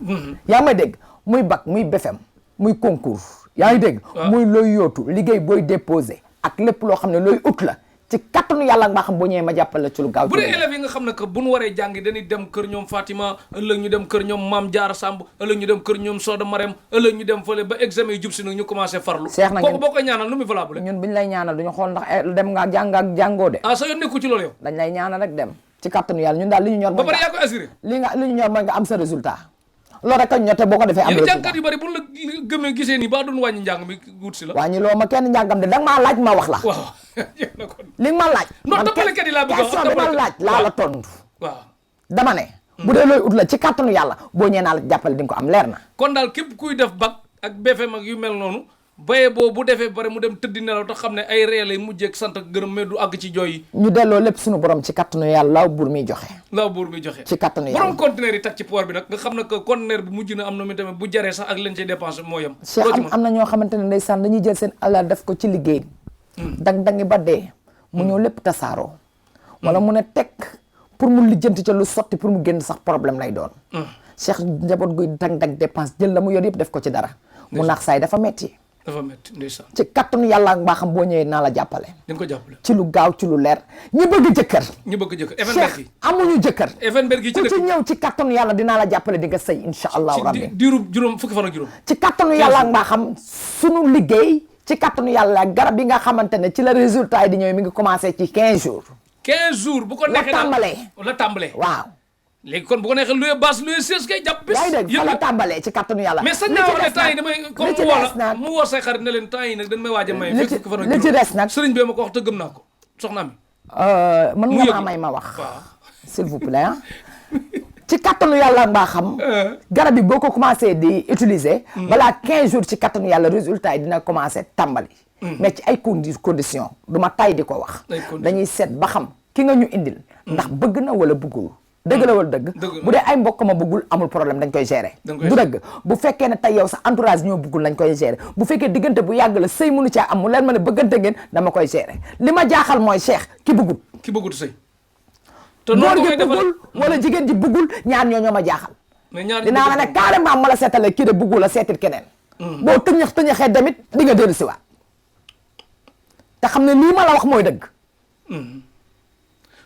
S2: yaa may dégg muy bac muy BFM muy concours yaa ngi dégg muy looy yootu liggéey booy déposé ak lépp loo xam ne looy ut la ci kattanu yàlla ak maa xam boo ñëwee ma jàppal la ci lu gaaw
S1: bu dee élèves yi nga xam ne que bu ñu waree jàngi dañuy dem kër ñoom Fatima ëllëg ñu dem kër ñoom Maam Jaara Samb ëllëg ñu dem kër ñoom Soda Marème ëllëg ñu dem fële ba examen yi jub si nag ñu commencé farlu kooku boo koy ñaanal nu muy valable
S2: ñun biñ lay ñaanal duñu xool ndax dem nga jàng ak jàngoo de
S1: sa yoon nekku ci loolu yow
S2: dañ lay ñaanal rek dem ci kattanu yàlla ñun daal li ñu ñor
S1: ba pare yaa koy assuré
S2: li ñu ñor mooy nga am sa résultat loolu rek a ñote boo ko defee am
S1: yéen jàngkat yu bari bu la gëmee gisee nii ba doon wàññi njàng mi wut si la
S2: wàññi loo ma kenn njàngam de danga maa laaj ma wax la
S1: waaw
S2: li nga ma laaj
S1: non toppalekat yi laa bëgg
S2: question bi ma laaj laa la tontu
S1: waaw
S2: dama ne bu dee looy ut la ci kàttanu yàlla boo ñëwee naa la jàppale di nga ko am leer na
S1: kon daal képp kuy def bac ak BFM ak yu mel noonu baye boo bu defee bare mu dem tëddi nelaw te xam ne ay ree lay mujjeeg sant ak gërëm mais du àgg ci jooy yi.
S2: ñu delloo lépp suñu borom ci kattanu yàlla laaw buur mi joxe.
S1: laaw buur mi joxe
S2: ci kattanu yàlla
S1: borom conteneur yi tag ci port bi nag nga xam ne que conteneur bi mujj na am na mi tamit bu jaree sax ak leen cay dépensé moo yem.
S2: Cheikh am na ñoo xamante ne ndeysaan dañuy jël seen alal def ko ci liggéey. dang-dangi ba dee. mu ñëw lépp tasaaroo. wala mu ne teg pour mu lijjanti ca lu sotti pour mu génn sax problème lay doon. Cheikh njaboot guy dang-dang dépense jël la mu yor yëpp def ko ci dara. mu naax saay dafa metti
S1: dafa métti ndeysaan.
S2: ci kattanu yàlla ak mbaaxam boo ñëwee naa la jàppale.
S1: di nga ko jàppale.
S2: ci lu gaaw ci lu leer ñi bëgg jëkkër.
S1: ñu bëgg jëkkër Evenberg yi
S2: Cheikh amuñu jëkkër.
S1: Evenberg yi ci
S2: ku ci ñëw ci kattanu yàlla dinaa la jàppale di nga sëy incha allahu rabbi.
S1: ci diiru juróom fukki fan ak juróom.
S2: ci kattanu yàlla ak mbaaxam sunu liggéey ci kattanu yàlla ak garab yi nga xamante ne ci la résultat yi di ñëw mi ngi commencé ci 15 jours.
S1: 15 jours bu ko neexee
S2: la tàmbalee.
S1: waaw. léegi kon bu ko neexee luy baas luy sées kay jàpp bés.
S2: yaa ngi dégg fa la tàmbalee ci kattanu yàlla.
S1: mais sañ naa wax ne temps yi damay comme mu woo la mu woo say xarit ne leen temps yi nag dañ may waaj a may.
S2: li ci des nag
S1: sëriñ bi ma ko wax te gëm naa ko soxna mi.
S2: mën nga maa may ma wax.
S1: waaw
S2: s'il vous plaît ci kattanu yàlla mbaa xam. garab yi boo ko commencé di utiliser. balaa 15 jours ci kattanu yàlla résultat yi dina commencé tàmbali. mais ci ay conditions du ma tay di ko wax. dañuy seet ba xam ki nga ñu indil. ndax bëgg na wala bëggul. dëgg la wala dëgg bu dee ay mbokk ma bëggul amul problème dañ koy gérer. du dëgg bu fekkee ne tey yow sa entourage ñoo bëggul dañ koy gérer bu fekkee diggante bu yàgg la sëy mënu caa am mu leen ma ne bëggante ngeen dama koy gérer li ma jaaxal mooy Cheikh ki bëggul.
S1: ki bëggul sëy.
S2: te noonu gi bëggul wala jigéen ji bëggul ñaar ñoo ma jaaxal.
S1: mais ñaar
S2: dinaa la ne carrément ma la seetalee kii de bëggul la seetil keneen. boo tëñaxee tamit di nga dellu si waat te xam ne lii ma la wax mooy dëgg.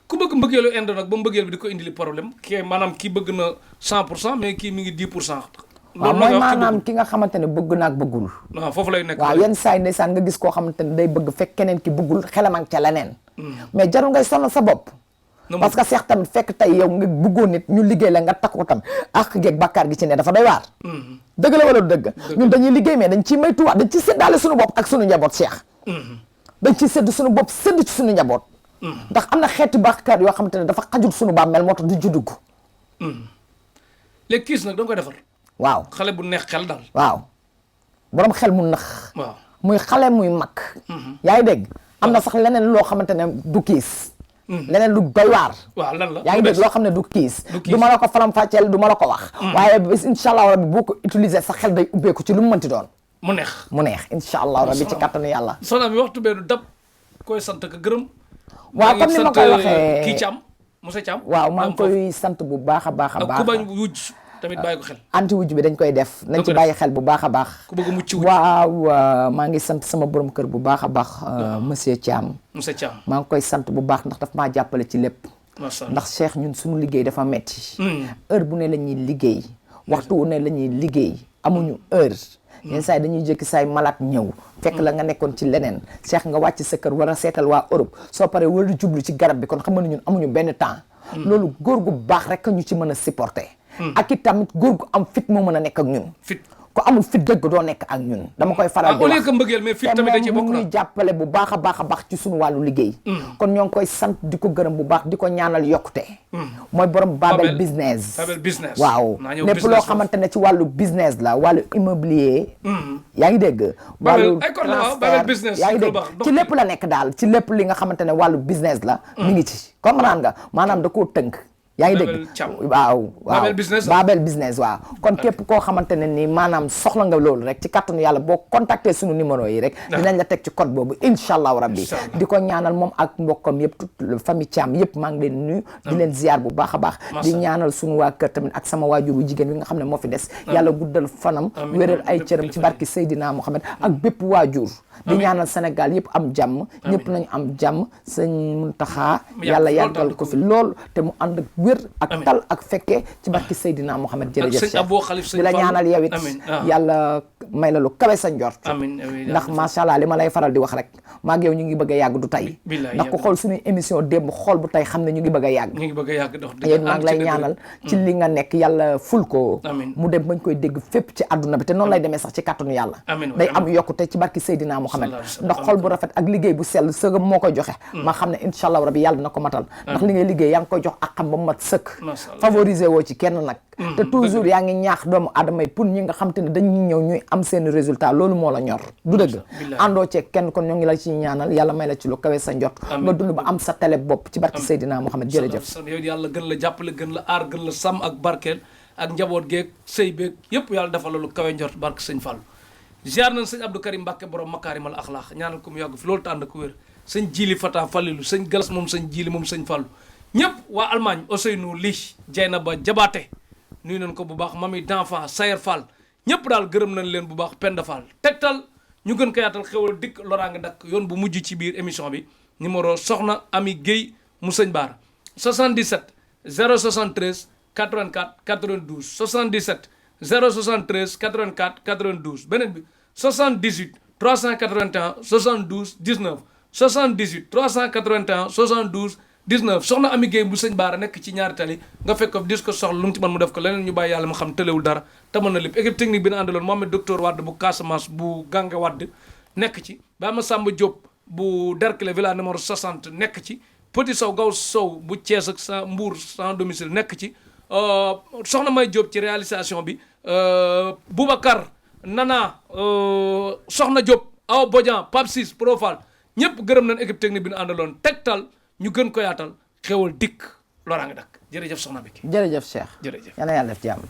S1: ku bëgg mbëggeelu indo nag ba mbëggeel bi di ko indili problème kii maanaam kii bëgg na 100% mais kii mi ngi 10%.
S2: waaw mooy maanaam ki nga xamante ne bëgg naag bëggul.
S1: waaw foofu lay nekk.
S2: waaw yenn saa yi ndeysaan nga gis koo xamante ne day bëgg fekk keneen ki bëggul xelam ak ca leneen. mais jarul ngay sonal sa bopp. parce que Cheikh tamit fekk tey yow nga bëggoon nit ñu liggéey la nga takku tam ak geeg bakkaar gi ci ne dafa doy waar. dëgg la wala du dëgg. ñun dañuy liggéey mais dañ ciy maytuwaat dañ ciy séddaale suñu bopp ak suñu njaboot Cheikh. dañ ciy sédd suñu bopp sédd ci suñu njaboot. ndax am na xeeti bàkkaar yoo xamante ne dafa xajul suñu bàmmeel moo tax du juddug.
S1: léegi kiis nag da nga koy defar.
S2: waaw
S1: xale bu neex xel daal.
S2: waaw borom xel mu nax.
S1: waaw
S2: muy xale muy mag. yaa ngi dégg am na sax leneen loo xamante ne du kiis. leneen lu doy waar.
S1: waaw lan la
S2: yaa ngi dégg loo xam ne du kiis. du ma la ko faram-fàcceel du ma la ko wax. waaye bis incha allah rabbi boo ko utiliser sa xel day ubbeeku ci lu mu mënti doon.
S1: mu neex
S2: incha allah rabbi ci kattanu yàlla.
S1: soxna mi waxtu bee du dab koy sant ak gërëm.
S2: waaw comme ni ma koy waxee
S1: kii Thiam monsieur Thiam.
S2: waaw maa ngi koy sant bu baax a baax a baax.
S1: ak ku bañ wujj tamit bàyyi ko xel.
S2: anti wujj bi dañ koy def. nañ ci bàyyi xel bu baax a baax.
S1: ku bëgg mucc wujj
S2: waaw maa ngi sant sama borom kër bu baax a baax. monsieur Thiam.
S1: monsieur Thiam
S2: maa ngi koy sant bu baax ndax daf maa jàppale ci lépp. ndax Cheikh ñun suñu liggéey dafa metti heure bu ne la ñuy liggéey. waxtu wu ne la ñuy liggéey amuñu heure. yenn saa yi dañuy jékki saay malade ñëw fekk la nga nekkoon ci leneen Cheikh nga wàcc sa kër war a seetal waa Europe soo paree war a jublu ci garab bi kon xam nga ñun amuñu benn temps loolu góor gu baax rek ñu ci mën a supporter ak it tamit góor gu am fit moo mën a nekk ak ñun
S1: fit
S2: ko amul fit dëgg doo nekk ak ñun dama koy faral di wax
S1: au lieu que mbëggeel mais fit tamit da ci bokk
S2: te moom mu ngi jàppale bu baax a baax a baax ci suñu wàllu liggéey kon ñoo ngi koy sant di ko gërëm bu baax di ko ñaanal yokkute mooy borom Babel business waaw lépp loo xamante ne ci wàllu business la wàllu immobilier yaa ngi dégg wàllu transfert yaa ngi dégg ci lépp la nekk daal ci lépp li nga xamante ne wàllu business la mi ngi ci comprendre nga maanaam da koo tënk yaa ngi dégg waaw Babel business waaw kon képp koo xamante ne ni maanaam soxla nga loolu rek ci kattanu yàlla boo contacter suñu numéro yi rek dinañ la teg ci code boobu incha allahu rabbi di ko ñaanal moom ak mbokkam yëpp toute famille Thiam yëpp maa ngi leen nuyu di leen ziar bu baax a baax di ñaanal suñu waa kër tamit ak sama waajuru jigéen wi nga xam ne moo fi des yàlla guddal fanam wéral ay cëram ci barki Seydina Mohamed ak bépp waajur di ñaanal Sénégal yëpp am jàmm ñëpp nañu am jàmm sëñ Muntaxa yàlla yàggal ko fi lool te mu ànd ak wér ak tal ak fekkee ci barki Seydina Mohamed jërëjëf Cheikh di la ñaanal yow it yàlla may la lu kawe sa njort ndax macha allah li ma lay faral di wax rek maag yow ñu ngi bëgg a yàgg du tey ndax ku xool suñu émission démb xool bu tey xam ne ñu ngi bëgg a yàgg yéen maa ngi lay ñaanal ci li nga nekk yàlla ful ko mu dem bañ koy dégg fépp ci àdduna bi te noonu lay demee sax ci kàttanu yàlla day am yokkute ci barki Seydina Mohamed ndax xol bu rafet ak liggéey bu sell sëgam moo koy joxe ma xam ne incha allah rabbi yàlla na ko matal ndax li ngay liggéey yaa ngi koy jox ak xam ba mat sëkk favoriser woo ci kenn nag te toujours yaa ngi ñaax doomu aadama yi pour ñi nga xam te ne dañuy ñëw ñuy am am seen résultat loolu moo la ñor du dëgg àndoo cee kenn kon ñoo ngi la ci ñaanal yàlla may la ci lu kawe sa njot nga dund ba am sa télé bopp ci barki Seydina Mohamed jërëjëf
S1: yow yàlla gën la jàppale gën la aar gën la sàmm ak barkeel ak njaboot geeg sëy beeg yëpp yàlla defal la lu kawe njort barke sëñ Fallou ziar nañ sëñ Abdou Karim Mbacke borom makaarimal axlaax ñaanal ko mu yàgg fi loolu te ànd ak wér sëñ Jili Fata Fallilu sëñ Galas moom sëñ Jili moom sëñ Fallou ñëpp waa Allemagne Ousseynou Ly Dieynaba Jabaate nuyu nañ ko bu baax mami d'enfant Sayer Fall ñëpp daal gërëm nañ leen bu baax Penda Fall Tektal ñu gën ko yaatal xewal dikk loraange dakk yoon bu mujj ci biir émission bi numéro soxna Ami Guèye mu sëñ Baara 77 073 84 92 77 073 84 92 beneen bi 78 381 72 19 78 381 72 19 soxna Ami Guèye bu sëñ Baara nekk ci ñaari tali nga fekk ko dis ko soxla lu mu ci mën mu def ko leneen ñu bàyyi yàlla mu xam tëlewul dara te mën na lépp équipe technique bi na àndaloon Mohamed docteur Wade bu Casamance bu Ganga Wade nekk ci Baye Massamba Diop bu Derklé villa numéro 60 nekk ci Petit Sow Gaw Sow bu Thiès ak sa Mbour sans domicile nekk ci soxna May Diop ci réalisation bi Boubacar Nana soxna Diop Awa Bodian Pape Ciss Profal ñëpp gërëm nañ équipe technique bi ñu àndaloon Tektal ñu gën ko yaatal xewal dikk loraa nga dakk jërëjëf soxna bi
S2: jërëjëf Cheikh
S1: jërëjëf
S2: yàlla yàlla def jàmm